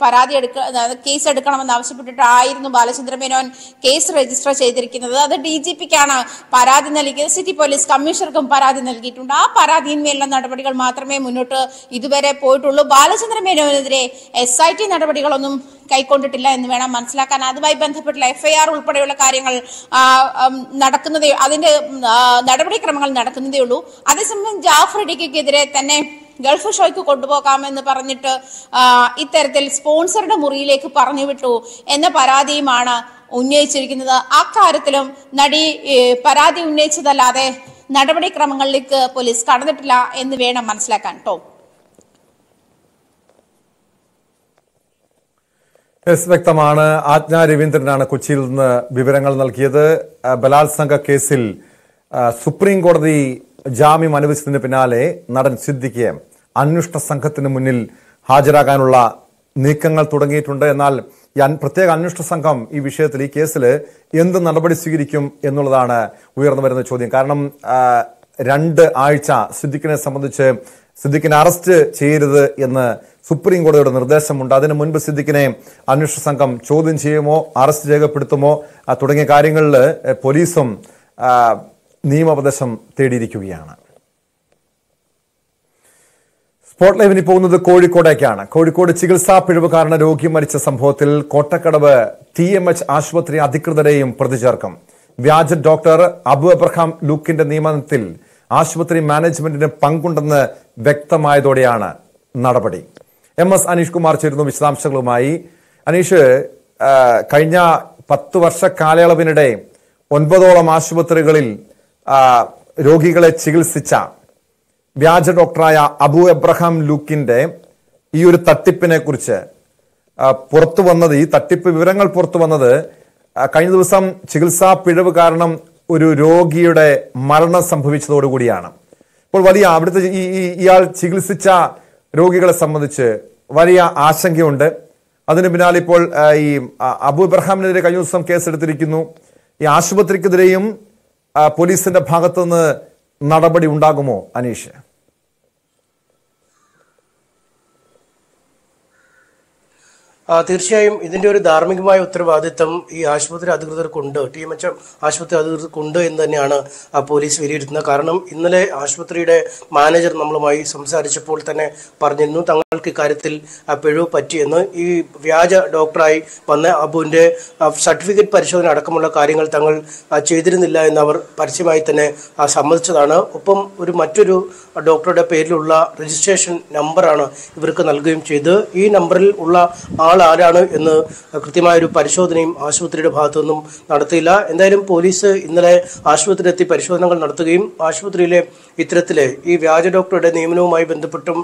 കേസ് എടുക്കണമെന്ന് ആവശ്യപ്പെട്ടിട്ടായിരുന്നു ബാലചന്ദ്ര മേനോൻ കേസ് രജിസ്റ്റർ ചെയ്തിരിക്കുന്നത്. അത് DGPക്കാണ് പരാതി നൽകിയത്. സിറ്റി പോലീസ് കമ്മീഷണർക്കും പരാതി നൽകിയിട്ടുണ്ട്. ആ പരാതിയിന്മേലുള്ള നടപടികൾ മാത്രമേ മുന്നോട്ട് ഇതുവരെ പോയിട്ടുള്ളൂ. ബാലചന്ദ്ര മേനോനെതിരെ SIT നടപടികളൊന്നും കൈക്കൊണ്ടിട്ടില്ല എന്ന് വേണം മനസ്സിലാക്കാൻ. അതുമായി ബന്ധപ്പെട്ടുള്ള FIR ഉൾപ്പെടെയുള്ള കാര്യങ്ങൾ അതിന്റെ നടപടിക്രമങ്ങൾ നടക്കുന്നതേ ഉള്ളൂ. അതേസമയം ജാഫർ ഇടുക്കിക്കെതിരെ തന്നെ ഗൾഫ് ഷോയ്ക്ക് കൊണ്ടുപോകാമെന്ന് പറഞ്ഞിട്ട് ഇത്തരത്തിൽ സ്പോൺസറുടെ മുറിയിലേക്ക് പറഞ്ഞു വിട്ടു എന്ന പരാതിയുമാണ് ഉന്നയിച്ചിരിക്കുന്നത്. അക്കാര്യത്തിലും നടി പരാതി ഉന്നയിച്ചതല്ലാതെ നടപടിക്രമങ്ങളിലേക്ക് പോലീസ് കടന്നിട്ടില്ല എന്ന് വേണം മനസ്സിലാക്കാൻ. വ്യക്തമാണ്. ആജ്ഞ രവീന്ദ്രനാണ് കൊച്ചിയിൽ നിന്ന് വിവരങ്ങൾ നൽകിയത്. ബലാത്സംഗ കേസിൽ സുപ്രീം കോടതി ജാമ്യം അനുവദിച്ചതിന് പിന്നാലെ നടൻ സിദ്ദിഖ് അന്വേഷണ സംഘത്തിന് മുന്നിൽ ഹാജരാകാനുള്ള നീക്കങ്ങൾ തുടങ്ങിയിട്ടുണ്ട്. എന്നാൽ പ്രത്യേക അന്വേഷണ സംഘം ഈ വിഷയത്തിൽ, ഈ കേസിൽ എന്ത് നടപടി സ്വീകരിക്കും എന്നുള്ളതാണ് ഉയർന്നു വരുന്ന ചോദ്യം. കാരണം 2 ആഴ്ച സിദ്ദിഖിനെ സംബന്ധിച്ച് സിദ്ദിഖിനെ അറസ്റ്റ് ചെയ്യരുത് എന്ന് സുപ്രീം കോടതിയുടെ നിർദ്ദേശമുണ്ട്. അതിനു മുൻപ് സിദ്ദിഖിനെ അന്വേഷണ സംഘം ചോദ്യം ചെയ്യുമോ, അറസ്റ്റ് രേഖപ്പെടുത്തുമോ തുടങ്ങിയ കാര്യങ്ങളിൽ പോലീസും നിയമോപദേശം തേടിയിരിക്കുകയാണ്. സ്പോട്ട് ലൈവിന് പോകുന്നത് കോഴിക്കോടേക്കാണ്. കോഴിക്കോട് ചികിത്സാ പിഴവ് കാരണം രോഗി മരിച്ച സംഭവത്തിൽ കോട്ടക്കടവ് TMH ആശുപത്രി അധികൃതരെയും പ്രതി ചേർക്കും. വ്യാജ ഡോക്ടർ അബു എബ്രഹാം ലൂക്കിന്റെ നിയമനത്തിൽ ആശുപത്രി മാനേജ്മെന്റിന് പങ്കുണ്ടെന്ന് വ്യക്തമായതോടെയാണ് നടപടി. MS അനീഷ് കുമാർ ചേരുന്നു വിശദാംശങ്ങളുമായി. അനീഷ്, കഴിഞ്ഞ 10 വർഷ കാലയളവിനിടെ 9ഓളം ആശുപത്രികളിൽ രോഗികളെ ചികിത്സിച്ച വ്യാജ ഡോക്ടറായ അബു എബ്രഹാം ലൂക്കിന്റെ ഈ ഒരു തട്ടിപ്പിനെ കുറിച്ച് പുറത്തു വന്നത്, ഈ തട്ടിപ്പ് വിവരങ്ങൾ പുറത്തു വന്നത് കഴിഞ്ഞ ദിവസം ചികിത്സാ പിഴവ് കാരണം ഒരു രോഗിയുടെ മരണം സംഭവിച്ചതോടുകൂടിയാണ്. ഇപ്പോൾ വലിയ അവിടുത്തെ ഇയാൾ ചികിത്സിച്ച രോഗികളെ സംബന്ധിച്ച് വലിയ ആശങ്കയുണ്ട്. അതിന് പിന്നാലെ ഇപ്പോൾ ഈ അബു എബ്രഹാമിനെതിരെ കഴിഞ്ഞ ദിവസം കേസെടുത്തിരിക്കുന്നു. ഈ ആശുപത്രിക്കെതിരെയും പോലീസിന്റെ ഭാഗത്തുനിന്ന് നടപടി ഉണ്ടാകുമോ അനീഷ്? തീർച്ചയായും ഇതിന്റെ ഒരു ധാർമ്മികമായ ഉത്തരവാദിത്തം ഈ ആശുപത്രി അധികൃതർക്കുണ്ട്, TMH ആശുപത്രി അധികൃതർക്കുണ്ട് എന്ന് തന്നെയാണ് പോലീസ് വിലയിരുത്തുന്നത്. കാരണം ഇന്നലെ ആശുപത്രിയുടെ മാനേജർ നമ്മളുമായി സംസാരിച്ചപ്പോൾ തന്നെ പറഞ്ഞിരുന്നു തങ്ങൾക്ക് ഇക്കാര്യത്തിൽ പിഴവ് പറ്റിയെന്ന്. ഈ വ്യാജ ഡോക്ടറായി വന്ന അബുവിന്റെ സർട്ടിഫിക്കറ്റ് പരിശോധന അടക്കമുള്ള കാര്യങ്ങൾ തങ്ങൾ ചെയ്തിരുന്നില്ല എന്ന് അവർ പരസ്യമായി തന്നെ സമ്മതിച്ചതാണ്. ഒപ്പം മറ്റൊരു ഡോക്ടറുടെ പേരിലുള്ള രജിസ്ട്രേഷൻ നമ്പറാണ് ഇവർക്ക് നൽകുകയും ചെയ്ത് ഈ നമ്പറിൽ ഉള്ള ആൾ ആരാണ് എന്ന് കൃത്യമായൊരു പരിശോധനയും ആശുപത്രിയുടെ ഭാഗത്തുനിന്നും നടത്തിയില്ല. എന്തായാലും പോലീസ് ഇന്നലെ ആശുപത്രിയിലെത്തി പരിശോധനകൾ നടത്തുകയും ആശുപത്രിയിലെ ഇത്തരത്തിലെ ഈ വ്യാജ ഡോക്ടറുടെ നിയമനവുമായി ബന്ധപ്പെട്ടും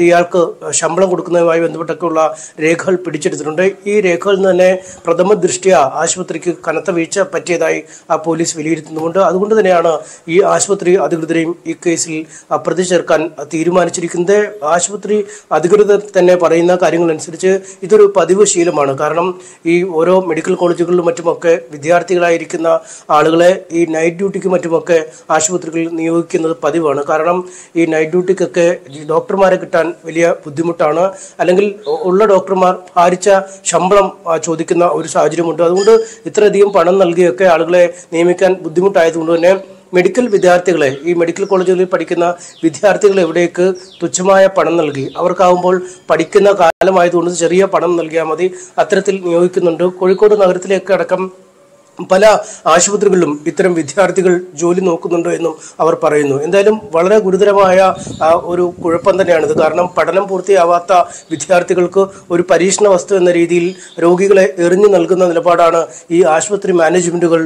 ഇയാൾക്ക് ശമ്പളം കൊടുക്കുന്നതുമായി ബന്ധപ്പെട്ടൊക്കെയുള്ള രേഖകൾ പിടിച്ചെടുത്തിട്ടുണ്ട്. ഈ രേഖകളിൽ നിന്ന് തന്നെ പ്രഥമ ദൃഷ്ട്യാ ആശുപത്രിക്ക് കനത്ത വീഴ്ച പറ്റിയതായി പോലീസ് വിലയിരുത്തുന്നുമുണ്ട്. അതുകൊണ്ട് തന്നെയാണ് ഈ ആശുപത്രി അധികൃതരെയും ഈ കേസിൽ പ്രതി ചേർക്കാൻ തീരുമാനിച്ചിരിക്കുന്നത്. ആശുപത്രി അധികൃതർ തന്നെ പറയുന്ന കാര്യങ്ങളനുസരിച്ച് ഇതൊരു ഇതൊരു പതിവ് ശീലമാണ്. കാരണം ഈ ഓരോ മെഡിക്കൽ കോളേജുകളിലും മറ്റുമൊക്കെ വിദ്യാർത്ഥികളായിരിക്കുന്ന ആളുകളെ ഈ നൈറ്റ് ഡ്യൂട്ടിക്ക് മറ്റുമൊക്കെ ആശുപത്രികളിൽ നിയോഗിക്കുന്നത് പതിവാണ്. കാരണം ഈ നൈറ്റ് ഡ്യൂട്ടിക്കൊക്കെ ഡോക്ടർമാരെ കിട്ടാൻ വലിയ ബുദ്ധിമുട്ടാണ്. അല്ലെങ്കിൽ ഉള്ള ഡോക്ടർമാർ ഭാരിച്ച ശമ്പളം ചോദിക്കുന്ന ഒരു സാഹചര്യമുണ്ട്. അതുകൊണ്ട് ഇത്രയധികം പണം നൽകിയൊക്കെ ആളുകളെ നിയമിക്കാൻ ബുദ്ധിമുട്ടായതുകൊണ്ട് തന്നെ മെഡിക്കൽ വിദ്യാർത്ഥികളെ, ഈ മെഡിക്കൽ കോളേജുകളിൽ പഠിക്കുന്ന വിദ്യാർത്ഥികളെ ഇവിടേക്ക് തുച്ഛമായ പണം നൽകി, അവർക്കാവുമ്പോൾ പഠിക്കുന്ന കാലമായതുകൊണ്ട് ചെറിയ പണം നൽകിയാൽ മതി, അത്തരത്തിൽ നിയോഗിക്കുന്നുണ്ട്. കോഴിക്കോട് നഗരത്തിലേക്ക് അടക്കം പല ആശുപത്രികളിലും ഇത്തരം വിദ്യാർത്ഥികൾ ജോലി നോക്കുന്നുണ്ടോ എന്നും അവർ പറയുന്നു. എന്തായാലും വളരെ ഗുരുതരമായ ഒരു കുഴപ്പം തന്നെയാണിത്. കാരണം പഠനം പൂർത്തിയാവാത്ത വിദ്യാർത്ഥികൾക്ക് ഒരു പരീക്ഷണ വസ്തു എന്ന രീതിയിൽ രോഗികളെ എറിഞ്ഞു നൽകുന്ന നിലപാടാണ് ഈ ആശുപത്രി മാനേജ്മെന്റുകൾ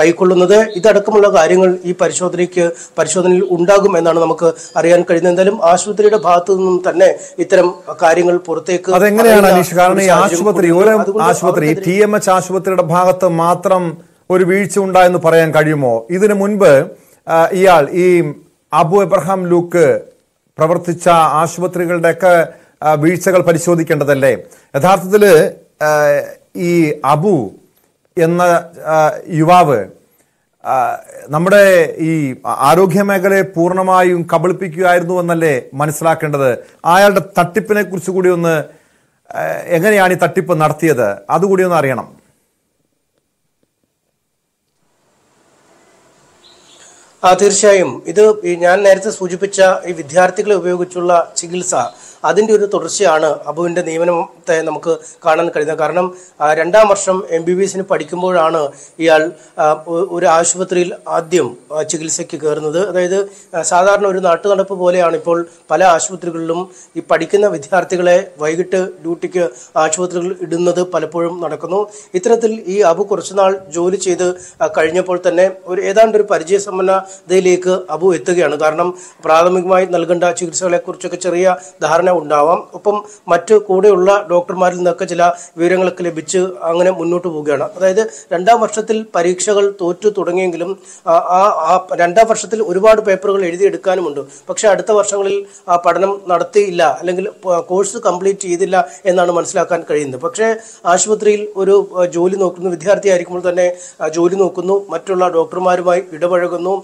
കൈക്കൊള്ളുന്നത്. ഇതടക്കമുള്ള കാര്യങ്ങൾ ഈ പരിശോധനയിൽ ഉണ്ടാകും എന്നാണ് നമുക്ക് അറിയാൻ കഴിയുന്നത്. എന്തായാലും ആശുപത്രിയുടെ ഭാഗത്തു നിന്നും തന്നെ ഇത്തരം കാര്യങ്ങൾ പുറത്തേക്ക് അതെങ്ങനെയാണ് അനീഷ്? കാരണം ഈ ആശുപത്രി TMH ആശുപത്രിയുടെ ഭാഗത്ത് മാത്രം ഒരു വീഴ്ച ഉണ്ടായെന്ന് പറയാൻ കഴിയുമോ? ഇതിനു മുൻപ് ഇയാൾ ഈ അബു എബ്രഹാം ലൂക്ക് പ്രവർത്തിച്ച ആശുപത്രികളുടെയൊക്കെ വീഴ്ചകൾ പരിശോധിക്കേണ്ടതല്ലേ? യഥാർത്ഥത്തിൽ ഈ അബു എന്ന യുവാവ് നമ്മുടെ ഈ ആരോഗ്യ മേഖലയെ പൂർണ്ണമായും കബളിപ്പിക്കുകയായിരുന്നു എന്നല്ലേ മനസ്സിലാക്കേണ്ടത്? അയാളുടെ തട്ടിപ്പിനെ കുറിച്ച് കൂടി ഒന്ന്, എങ്ങനെയാണ് ഈ തട്ടിപ്പ് നടത്തിയത്, അതുകൂടി ഒന്ന് അറിയണം. തീർച്ചയായും ഇത് ഞാൻ നേരത്തെ സൂചിപ്പിച്ച ഈ വിദ്യാർത്ഥികളെ ഉപയോഗിച്ചുള്ള ചികിത്സ, അതിൻ്റെ ഒരു തുടർച്ചയാണ് അബുവിൻ്റെ നിയമനത്തെ നമുക്ക് കാണാൻ കഴിയുന്നത്. കാരണം 2ാം വർഷം MBBS പഠിക്കുമ്പോഴാണ് ഇയാൾ ഒരു ആശുപത്രിയിൽ ആദ്യം ചികിത്സയ്ക്ക് കയറുന്നത്. അതായത് സാധാരണ ഒരു നാട്ടുനടപ്പ് പോലെയാണ് ഇപ്പോൾ പല ആശുപത്രികളിലും ഈ പഠിക്കുന്ന വിദ്യാർത്ഥികളെ വൈകിട്ട് ഡ്യൂട്ടിക്ക് ആശുപത്രികളിൽ ഇടുന്നത് പലപ്പോഴും നടക്കുന്നു. ഇത്തരത്തിൽ ഈ അബു കുറച്ചുനാൾ ജോലി ചെയ്ത് കഴിഞ്ഞപ്പോൾ തന്നെ ഏതാണ്ട് ഒരു പരിചയസമ്പന്നതയിലേക്ക് അബു എത്തുകയാണ്. കാരണം പ്രാഥമികമായി നൽകേണ്ട ചികിത്സകളെക്കുറിച്ചൊക്കെ ചെറിയ ധാരണ ഉണ്ടാവാം. ഒപ്പം മറ്റ് കൂടെയുള്ള ഡോക്ടർമാരിൽ നിന്നൊക്കെ ചില വിവരങ്ങളൊക്കെ ലഭിച്ച് അങ്ങനെ മുന്നോട്ട് പോവുകയാണ്. അതായത് 2ാം വർഷത്തിൽ പരീക്ഷകൾ തോറ്റു തുടങ്ങിയെങ്കിലും ആ 2ാം വർഷത്തിൽ ഒരുപാട് പേപ്പറുകൾ എഴുതിയെടുക്കാനുമുണ്ട്. പക്ഷെ അടുത്ത വർഷങ്ങളിൽ ആ പഠനം നടത്തിയില്ല, അല്ലെങ്കിൽ കോഴ്സ് കംപ്ലീറ്റ് ചെയ്തില്ല എന്നാണ് മനസ്സിലാക്കാൻ കഴിയുന്നത്. പക്ഷേ ആശുപത്രിയിൽ ഒരു ജോലി നോക്കുന്നു, വിദ്യാർത്ഥിയായിരിക്കുമ്പോൾ തന്നെ ജോലി നോക്കുന്നു, മറ്റുള്ള ഡോക്ടർമാരുമായി ഇടപഴകുന്നു.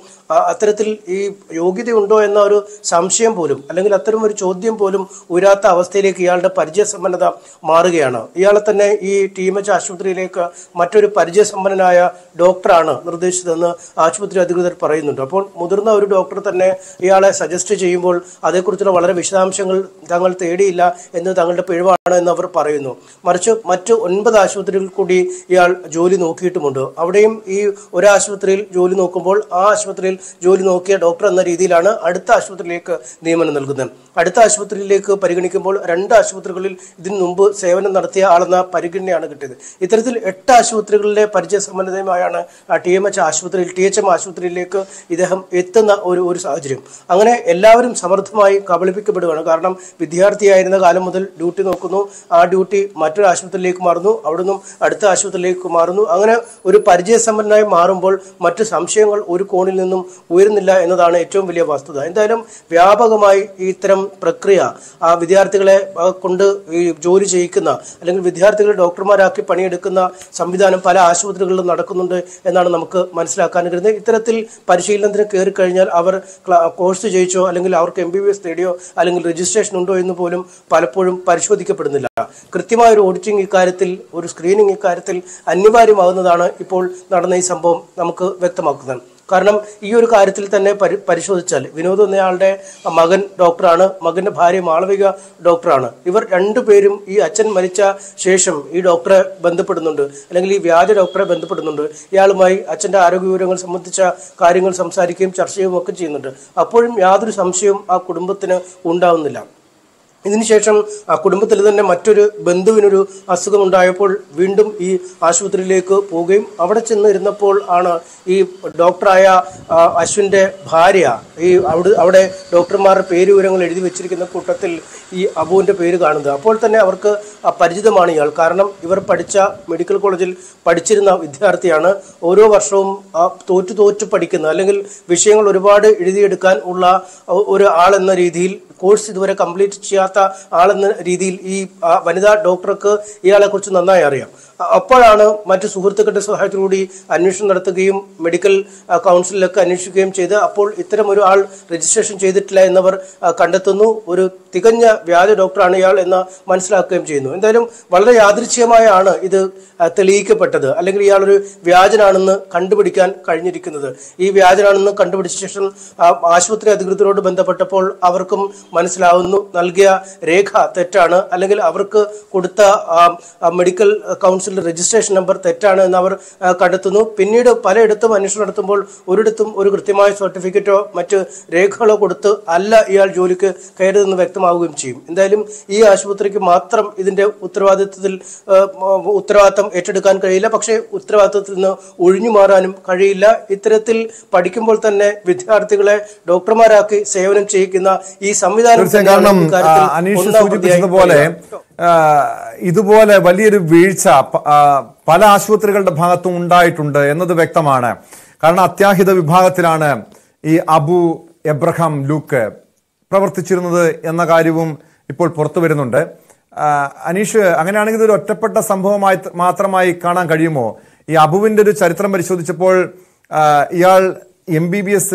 അത്തരത്തിൽ ഈ യോഗ്യതയുണ്ടോ എന്ന ഒരു സംശയം പോലും, അല്ലെങ്കിൽ അത്തരം ഒരു ചോദ്യം പോലും ഉയരാത്ത അവസ്ഥയിലേക്ക് ഇയാളുടെ പരിചയസമ്പന്നത മാറുകയാണ്. ഇയാളെ തന്നെ ഈ TMH ആശുപത്രിയിലേക്ക് മറ്റൊരു പരിചയസമ്പന്നനായ ഡോക്ടറാണ് നിർദ്ദേശിച്ചതെന്ന് ആശുപത്രി അധികൃതർ പറയുന്നുണ്ട്. അപ്പോൾ മുതിർന്ന ഒരു ഡോക്ടർ തന്നെ ഇയാളെ സജസ്റ്റ് ചെയ്യുമ്പോൾ അതേക്കുറിച്ചുള്ള വളരെ വിശദാംശങ്ങൾ തങ്ങൾ തേടിയില്ല എന്ന് തങ്ങളുടെ പിഴവാണ് എന്ന് അവർ പറയുന്നു. മറിച്ച് മറ്റ് 9 ആശുപത്രികളിൽ കൂടി ഇയാൾ ജോലി നോക്കിയിട്ടുമുണ്ട്. അവിടെയും ഈ ഒരു ആശുപത്രിയിൽ ജോലി നോക്കുമ്പോൾ ആ ആശുപത്രിയിൽ ജോലി നോക്കിയ ഡോക്ടർ എന്ന രീതിയിലാണ് അടുത്ത ആശുപത്രിയിലേക്ക് നിയമനം നൽകുന്നത്. അടുത്ത ആശുപത്രിയിലേക്ക് പരിഗണിക്കുമ്പോൾ 2 ആശുപത്രികളിൽ ഇതിനു മുമ്പ് സേവനം നടത്തിയ ആളെന്ന പരിഗണനയാണ് കിട്ടിയത്. ഇത്തരത്തിൽ 8 ആശുപത്രികളിലെ പരിചയസമ്പന്നതയുമായാണ് TMH ആശുപത്രിയിൽ THM ആശുപത്രിയിലേക്ക് ഇദ്ദേഹം എത്തുന്ന ഒരു സാഹചര്യം. അങ്ങനെ എല്ലാവരും സമർത്ഥമായി കബളിപ്പിക്കപ്പെടുകയാണ്. കാരണം വിദ്യാർത്ഥിയായിരുന്ന കാലം മുതൽ ഡ്യൂട്ടി നോക്കുന്നു, ആ ഡ്യൂട്ടി മറ്റൊരു ആശുപത്രിയിലേക്ക് മാറുന്നു, അവിടുന്ന് അടുത്ത ആശുപത്രിയിലേക്ക് മാറുന്നു. അങ്ങനെ ഒരു പരിചയസമ്പന്നനായി മാറുമ്പോൾ മറ്റ് സംശയങ്ങൾ ഒരു കോണിൽ നിന്നും ഉയരുന്നില്ല എന്നതാണ് ഏറ്റവും വലിയ വസ്തുത. എന്തായാലും വ്യാപകമായി ഇത്തരം പ്രക്രിയ ആ വിദ്യാർത്ഥികളെ കൊണ്ട് ഈ ജോലി ചെയ്യിക്കുന്ന, അല്ലെങ്കിൽ വിദ്യാർത്ഥികളെ ഡോക്ടർമാരാക്കി പണിയെടുക്കുന്ന സംവിധാനം പല ആശുപത്രികളിലും നടക്കുന്നുണ്ട് എന്നാണ് നമുക്ക് മനസ്സിലാക്കാൻ കഴിയുന്നത്. ഇത്തരത്തിൽ പരിശീലനത്തിന് കയറി കഴിഞ്ഞാൽ അവർ കോഴ്സ് ജയിച്ചോ, അല്ലെങ്കിൽ അവർക്ക് MBBS നേടിയോ, അല്ലെങ്കിൽ രജിസ്ട്രേഷൻ ഉണ്ടോ എന്ന് പോലും പലപ്പോഴും പരിശോധിക്കപ്പെടുന്നില്ല. കൃത്യമായ ഒരു ഓഡിറ്റിംഗ് ഇക്കാര്യത്തിൽ, ഒരു സ്ക്രീനിങ് ഇക്കാര്യത്തിൽ അനിവാര്യമാകുന്നതാണ് ഇപ്പോൾ നടന്ന ഈ സംഭവം നമുക്ക് വ്യക്തമാക്കുന്നത്. കാരണം ഈ ഒരു കാര്യത്തിൽ തന്നെ പരിശോധിച്ചാൽ വിനോദ് എന്നയാളുടെ മകൻ ഡോക്ടറാണ്, മകന്റെ ഭാര്യ മാളവിക ഡോക്ടറാണ്. ഇവർ 2 പേരും ഈ അച്ഛൻ മരിച്ച ശേഷം ഈ ഡോക്ടറെ ബന്ധപ്പെടുന്നുണ്ട്, അല്ലെങ്കിൽ ഈ വ്യാജ ഡോക്ടറെ ബന്ധപ്പെടുന്നുണ്ട്. ഇയാളുമായി അച്ഛൻ്റെ ആരോഗ്യ വിവരങ്ങൾ സംബന്ധിച്ച കാര്യങ്ങൾ സംസാരിക്കുകയും ചർച്ച ചെയ്യുകയും ഒക്കെ ചെയ്യുന്നുണ്ട്. അപ്പോഴും യാതൊരു സംശയവും ആ കുടുംബത്തിന് ഉണ്ടാവുന്നില്ല. ഇതിനുശേഷം ആ കുടുംബത്തിൽ തന്നെ മറ്റൊരു ബന്ധുവിനൊരു അസുഖമുണ്ടായപ്പോൾ വീണ്ടും ഈ ആശുപത്രിയിലേക്ക് പോവുകയും അവിടെ ചെന്നിരുന്നപ്പോൾ ആണ് ഈ ഡോക്ടറായ അശ്വിൻ്റെ ഭാര്യ അവിടെ ഡോക്ടർമാരുടെ പേര് വിവരങ്ങൾ എഴുതി വെച്ചിരിക്കുന്ന കൂട്ടത്തിൽ ഈ അബുവിൻ്റെ പേര് കാണുന്നത്. അപ്പോൾ തന്നെ അവർക്ക് പരിചിതമാണ് ഇയാൾ. കാരണം ഇവർ പഠിച്ച മെഡിക്കൽ കോളേജിൽ പഠിച്ചിരുന്ന വിദ്യാർത്ഥിയാണ്. ഓരോ വർഷവും തോറ്റു പഠിക്കുന്ന, അല്ലെങ്കിൽ വിഷയങ്ങൾ ഒരുപാട് എഴുതിയെടുക്കാൻ ഉള്ള ഒരു ആളെന്ന രീതിയിൽ കോഴ്സ് ഇതുവരെ കംപ്ലീറ്റ് ചെയ്യാത്ത ആളെന്ന രീതിയിൽ ഈ വനിതാ ഡോക്ടർക്ക് ഇയാളെ കുറിച്ച് നന്നായി അറിയാം. അപ്പോഴാണ് മറ്റു സുഹൃത്തുക്കളുടെ സഹായത്തോടുകൂടി അന്വേഷണം നടത്തുകയും മെഡിക്കൽ കൗൺസിലിലൊക്കെ അന്വേഷിക്കുകയും ചെയ്ത് അപ്പോൾ ഇത്തരം ഒരു ആൾ രജിസ്ട്രേഷൻ ചെയ്തിട്ടില്ല എന്നവർ കണ്ടെത്തുന്നു. ഒരു തികഞ്ഞ വ്യാജ ഡോക്ടറാണ് ഇയാൾ എന്ന് മനസ്സിലാക്കുകയും ചെയ്യുന്നു. എന്തായാലും വളരെ യാദൃച്ഛികമായാണ് ഇത് തെളിയിക്കപ്പെട്ടത്, അല്ലെങ്കിൽ ഇയാളൊരു വ്യാജനാണെന്ന് കണ്ടുപിടിക്കാൻ കഴിഞ്ഞിരിക്കുന്നത്. ഈ വ്യാജനാണെന്ന് കണ്ടുപിടിച്ച ശേഷം ആശുപത്രി അധികൃതരോട് ബന്ധപ്പെട്ടപ്പോൾ അവർക്കും മനസ്സിലാവുന്നു നൽകിയ രേഖ തെറ്റാണ്, അല്ലെങ്കിൽ അവർക്ക് കൊടുത്ത മെഡിക്കൽ കൗൺസിൽ രജിസ്ട്രേഷൻ നമ്പർ തെറ്റാണ് എന്ന് അവർ കണ്ടെത്തുന്നു. പിന്നീട് പലയിടത്തും അന്വേഷണം നടത്തുമ്പോൾ ഒരിടത്തും ഒരു കൃത്യമായ സർട്ടിഫിക്കറ്റോ മറ്റ് രേഖകളോ കൊടുത്ത് അല്ല ഇയാൾ ജോലിക്ക് കയറിയതെന്ന് വ്യക്തമാവുകയും ചെയ്യും. എന്തായാലും ഈ ആശുപത്രിക്ക് മാത്രം ഇതിന്റെ ഉത്തരവാദിത്തം ഏറ്റെടുക്കാൻ കഴിയില്ല, പക്ഷേ ഉത്തരവാദിത്തത്തിൽ നിന്ന് ഒഴിഞ്ഞു മാറാനും കഴിയില്ല. ഇത്തരത്തിൽ പഠിക്കുമ്പോൾ തന്നെ വിദ്യാർത്ഥികളെ ഡോക്ടർമാരാക്കി സേവനം ചെയ്യിക്കുന്ന ഈ സംവിധാനം ഇതുപോലെ വലിയൊരു വീഴ്ച പല ആശുപത്രികളുടെ ഭാഗത്തും ഉണ്ടായിട്ടുണ്ട് എന്നത് വ്യക്തമാണ്. കാരണം അത്യാഹിത വിഭാഗത്തിലാണ് ഈ അബു എബ്രഹാം ലൂക്ക് പ്രവർത്തിച്ചിരുന്നത് എന്ന കാര്യവും ഇപ്പോൾ പുറത്തു വരുന്നുണ്ട്. അനീഷ്, അങ്ങനെയാണെങ്കിൽ ഇതൊരു ഒറ്റപ്പെട്ട സംഭവമായി മാത്രമായി കാണാൻ കഴിയുമോ? ഈ അബുവിന്റെ ഒരു ചരിത്രം പരിശോധിച്ചപ്പോൾ ഇയാൾ MBBS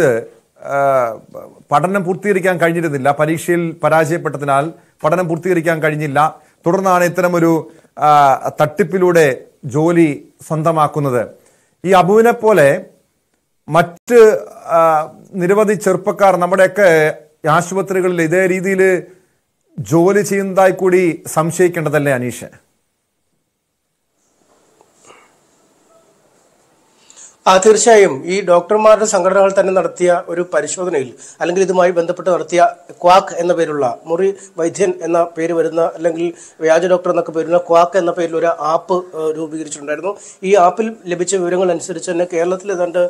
പഠനം പൂർത്തീകരിക്കാൻ കഴിഞ്ഞിരുന്നില്ല. പരീക്ഷയിൽ പരാജയപ്പെട്ടതിനാൽ പഠനം പൂർത്തീകരിക്കാൻ കഴിഞ്ഞില്ല. തുടർന്നാണ് ഇത്തരമൊരു തട്ടിപ്പിലൂടെ ജോലി സ്വന്തമാക്കുന്നത്. ഈ അബുവിനെ പോലെ മറ്റ് നിരവധി ചെറുപ്പക്കാർ നമ്മുടെയൊക്കെ ആശുപത്രികളിൽ ഇതേ രീതിയിൽ ജോലി ചെയ്യുന്നതായി കൂടി സംശയിക്കേണ്ടതല്ലേ അനീഷ്? തീർച്ചയായും ഈ ഡോക്ടർമാരുടെ സംഘടനകൾ തന്നെ നടത്തിയ ഒരു പരിശോധനയിൽ, അല്ലെങ്കിൽ ഇതുമായി ബന്ധപ്പെട്ട് നടത്തിയ ക്വാക്ക് എന്ന പേരുള്ള മുറി വൈദ്യൻ എന്ന പേര് വരുന്ന, അല്ലെങ്കിൽ വ്യാജ ഡോക്ടർ എന്നൊക്കെ പേരുന്ന ക്വാക്ക് എന്ന പേരിൽ ഒരു ആപ്പ് രൂപീകരിച്ചിട്ടുണ്ടായിരുന്നു. ഈ ആപ്പിൽ ലഭിച്ച വിവരങ്ങൾ അനുസരിച്ച് തന്നെ കേരളത്തിൽ ഏതാണ്ട്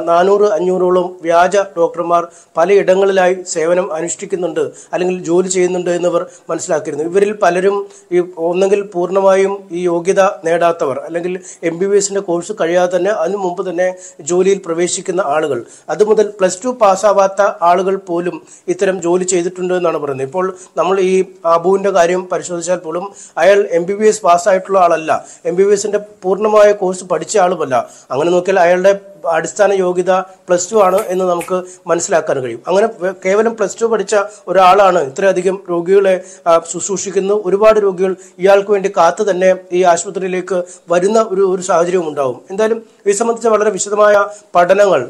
400-500ഓളം വ്യാജ ഡോക്ടർമാർ പലയിടങ്ങളിലായി സേവനം അനുഷ്ഠിക്കുന്നുണ്ട്, അല്ലെങ്കിൽ ജോലി ചെയ്യുന്നുണ്ട് എന്നവർ മനസ്സിലാക്കിയിരുന്നു. ഇവരിൽ പലരും ഈ ഒന്നെങ്കിൽ പൂർണ്ണമായും ഈ യോഗ്യത നേടാത്തവർ, അല്ലെങ്കിൽ MBBSന്റെ കോഴ്സ് കഴിയാതെ തന്നെ അതിനു മുമ്പ് തന്നെ ജോലിയിൽ പ്രവേശിക്കുന്ന ആളുകൾ, അതുമുതൽ +2 പാസ്സാവാത്ത ആളുകൾ പോലും ഇത്തരം ജോലി ചെയ്തിട്ടുണ്ട് എന്നാണ് പറയുന്നത്. ഇപ്പോൾ നമ്മൾ ഈ അബുവിന്റെ കാര്യം പരിശോധിച്ചാൽ പോലും അയാൾ MBBS പാസ്സായിട്ടുള്ള ആളല്ല, MBBSന്റെ പൂർണ്ണമായ കോഴ്സ് പഠിച്ച ആളുമല്ല. അങ്ങനെ നോക്കിയാൽ അയാളുടെ അടിസ്ഥാന യോഗ്യത +2 ആണ് എന്ന് നമുക്ക് മനസ്സിലാക്കാൻ കഴിയും. അങ്ങനെ കേവലം +2 പഠിച്ച ഒരാളാണ് ഇത്രയധികം രോഗികളെ ശുശ്രൂഷിക്കുന്നത്. ഒരുപാട് രോഗികൾ ഇയാൾക്ക് വേണ്ടി കാത്തു തന്നെ ഈ ആശുപത്രിയിലേക്ക് വരുന്ന ഒരു സാഹചര്യവും ഉണ്ടാവും. എന്തായാലും ഇത് സംബന്ധിച്ച വളരെ വിശദമായ പഠനങ്ങൾ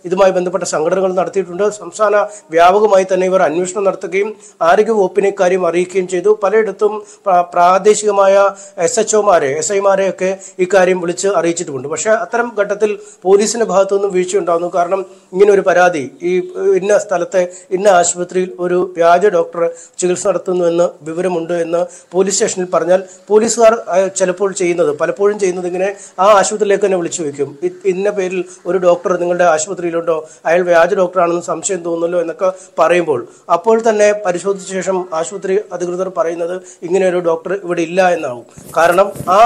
ഇതുമായി ബന്ധപ്പെട്ട സംഘടനകൾ നടത്തിയിട്ടുണ്ട്. സംസ്ഥാന വ്യാപകമായി തന്നെ ഇവർ അന്വേഷണം നടത്തുകയും ആരോഗ്യ വകുപ്പിനെ കാര്യം അറിയിക്കുകയും ചെയ്തു. പലയിടത്തും പ്രാദേശികമായ SIമാരെ ഒക്കെ ഇക്കാര്യം വിളിച്ച് അറിയിച്ചിട്ടുമുണ്ട്. പക്ഷേ അത്തരം ഘട്ടത്തിൽ പോലീസിന്റെ ഭാഗത്തുനിന്നും വീഴ്ചയുണ്ടാകുന്നു. കാരണം ഇങ്ങനെ ഒരു പരാതി, ഈ ഇന്ന സ്ഥലത്തെ ഇന്ന ആശുപത്രിയിൽ ഒരു വ്യാജ ഡോക്ടർ ചികിത്സ നടത്തുന്നുവെന്ന് വിവരമുണ്ട് എന്ന് പോലീസ് സ്റ്റേഷനിൽ പറഞ്ഞാൽ പോലീസുകാർ പലപ്പോഴും ചെയ്യുന്നത് ഇങ്ങനെ ആ ആശുപത്രിയിലേക്ക് തന്നെ വിളിച്ചു വയ്ക്കും. ഇന്ന പേരിൽ ഒരു ഡോക്ടർ നിങ്ങളുടെ ആശുപത്രിയിലുണ്ടോ, അയാൾ വ്യാജ ഡോക്ടറാണെന്ന് സംശയം തോന്നുന്നല്ലോ എന്നൊക്കെ പറയുമ്പോൾ അപ്പോൾ തന്നെ പരിശോധിച്ച ശേഷം ആശുപത്രി അധികൃതർ പറയുന്നത് ഇങ്ങനെ ഒരു ഡോക്ടർ ഇവിടെ ഇല്ല എന്നാവും. കാരണം ആ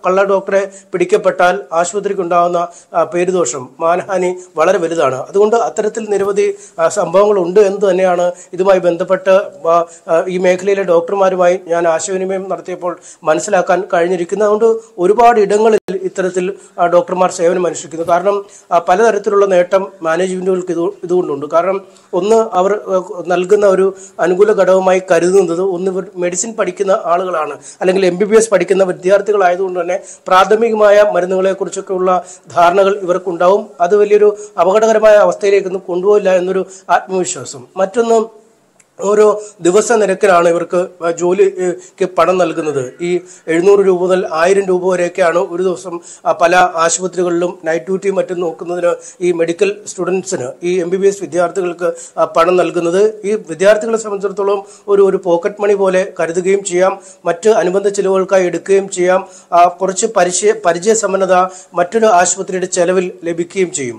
കള്ള ഡോക്ടറെ പിടിക്കപ്പെട്ടാൽ ആശുപത്രിക്ക് ഉണ്ടാകുന്ന പേരുദോഷം, മാനഹാനി വളരെ വലുതാണ്. അതുകൊണ്ട് അത്തരത്തിൽ നിരവധി സംഭവങ്ങളുണ്ട് എന്ന് തന്നെയാണ് ഇതുമായി ബന്ധപ്പെട്ട് ഈ മേഖലയിലെ ഡോക്ടർമാരുമായി ഞാൻ ആശയവിനിമയം നടത്തിയപ്പോൾ മനസ്സിലാക്കാൻ കഴിഞ്ഞിരിക്കുന്നത്. അതുകൊണ്ട് ഒരുപാട് ഇടങ്ങളിൽ ഇത്തരത്തിൽ ഡോക്ടർമാർ സേവനം അനുഷ്ഠിക്കുന്നു. കാരണം പലതരത്തിലുള്ള നേട്ടം മാനേജ്മെന്റുകൾക്ക് ഇതുകൊണ്ടുണ്ട്. കാരണം ഒന്ന്, അവർ നൽകുന്ന ഒരു അനുകൂല ഘടകമായി കരുതുന്നത് ഒന്ന് മെഡിസിൻ പഠിക്കുന്ന ആളുകളാണ്, അല്ലെങ്കിൽ MBBS പഠിക്കുന്ന വിദ്യാർത്ഥികളായതുകൊണ്ട് തന്നെ പ്രാഥമികമായ മരുന്നുകളെ കുറിച്ചൊക്കെ ഉള്ള ധാരണകൾ ഇവർക്കുണ്ടാവും. അത് വലിയൊരു അപകടകരമായ അവസ്ഥയിലേക്കൊന്നും കൊണ്ടുപോയില്ല എന്നൊരു ആത്മവിശ്വാസം. മറ്റൊന്ന്, ഓരോ ദിവസ നിരക്കിലാണ് ഇവർക്ക് ജോലിക്ക് പണം നൽകുന്നത്. ഈ 700 രൂപ മുതൽ 1000 രൂപ വരെയൊക്കെയാണ് ഒരു ദിവസം പല ആശുപത്രികളിലും നൈറ്റ് ഡ്യൂട്ടിയും മറ്റും നോക്കുന്നതിന് ഈ മെഡിക്കൽ സ്റ്റുഡൻസിന്, ഈ MBBS വിദ്യാർത്ഥികൾക്ക് പണം നൽകുന്നത്. ഈ വിദ്യാർത്ഥികളെ സംബന്ധിച്ചിടത്തോളം ഒരു പോക്കറ്റ് മണി പോലെ കരുതുകയും ചെയ്യാം, മറ്റ് അനുബന്ധ ചിലവുകൾക്കായി എടുക്കുകയും ചെയ്യാം. കുറച്ച് പരിചയസമ്പന്നത മറ്റൊരു ആശുപത്രിയുടെ ചെലവിൽ ലഭിക്കുകയും ചെയ്യും.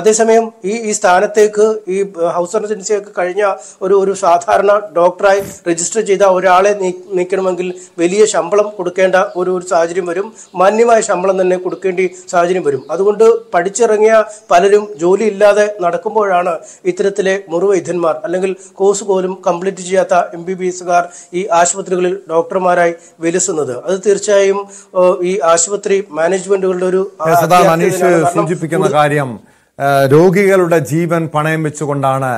അതേസമയം ഈ സ്ഥാനത്തേക്ക് ഈ ഹൗസ് സർജൻസിയൊക്കെ കഴിഞ്ഞ ഒരു സാധാരണ ഡോക്ടറായി രജിസ്റ്റർ ചെയ്ത ഒരാളെ നീക്കണമെങ്കിൽ വലിയ ശമ്പളം കൊടുക്കേണ്ട ഒരു സാഹചര്യം വരും. മാന്യമായ ശമ്പളം തന്നെ കൊടുക്കേണ്ട സാഹചര്യം വരും. അതുകൊണ്ട് പഠിച്ചിറങ്ങിയ പലരും ജോലി ഇല്ലാതെ നടക്കുമ്പോഴാണ് ഇത്തരത്തിലെ മുറിവൈദ്യന്മാർ അല്ലെങ്കിൽ കോഴ്സ് പോലും കംപ്ലീറ്റ് ചെയ്യാത്ത MBBSകാർ ഈ ആശുപത്രികളിൽ ഡോക്ടർമാരായി വിലസുന്നത്. അത് തീർച്ചയായും ഈ ആശുപത്രി മാനേജ്മെന്റുകളുടെ ഒരു സൂചിപ്പിക്കുന്ന കാര്യം, രോഗികളുടെ ജീവൻ പണയം വെച്ചുകൊണ്ടാണ്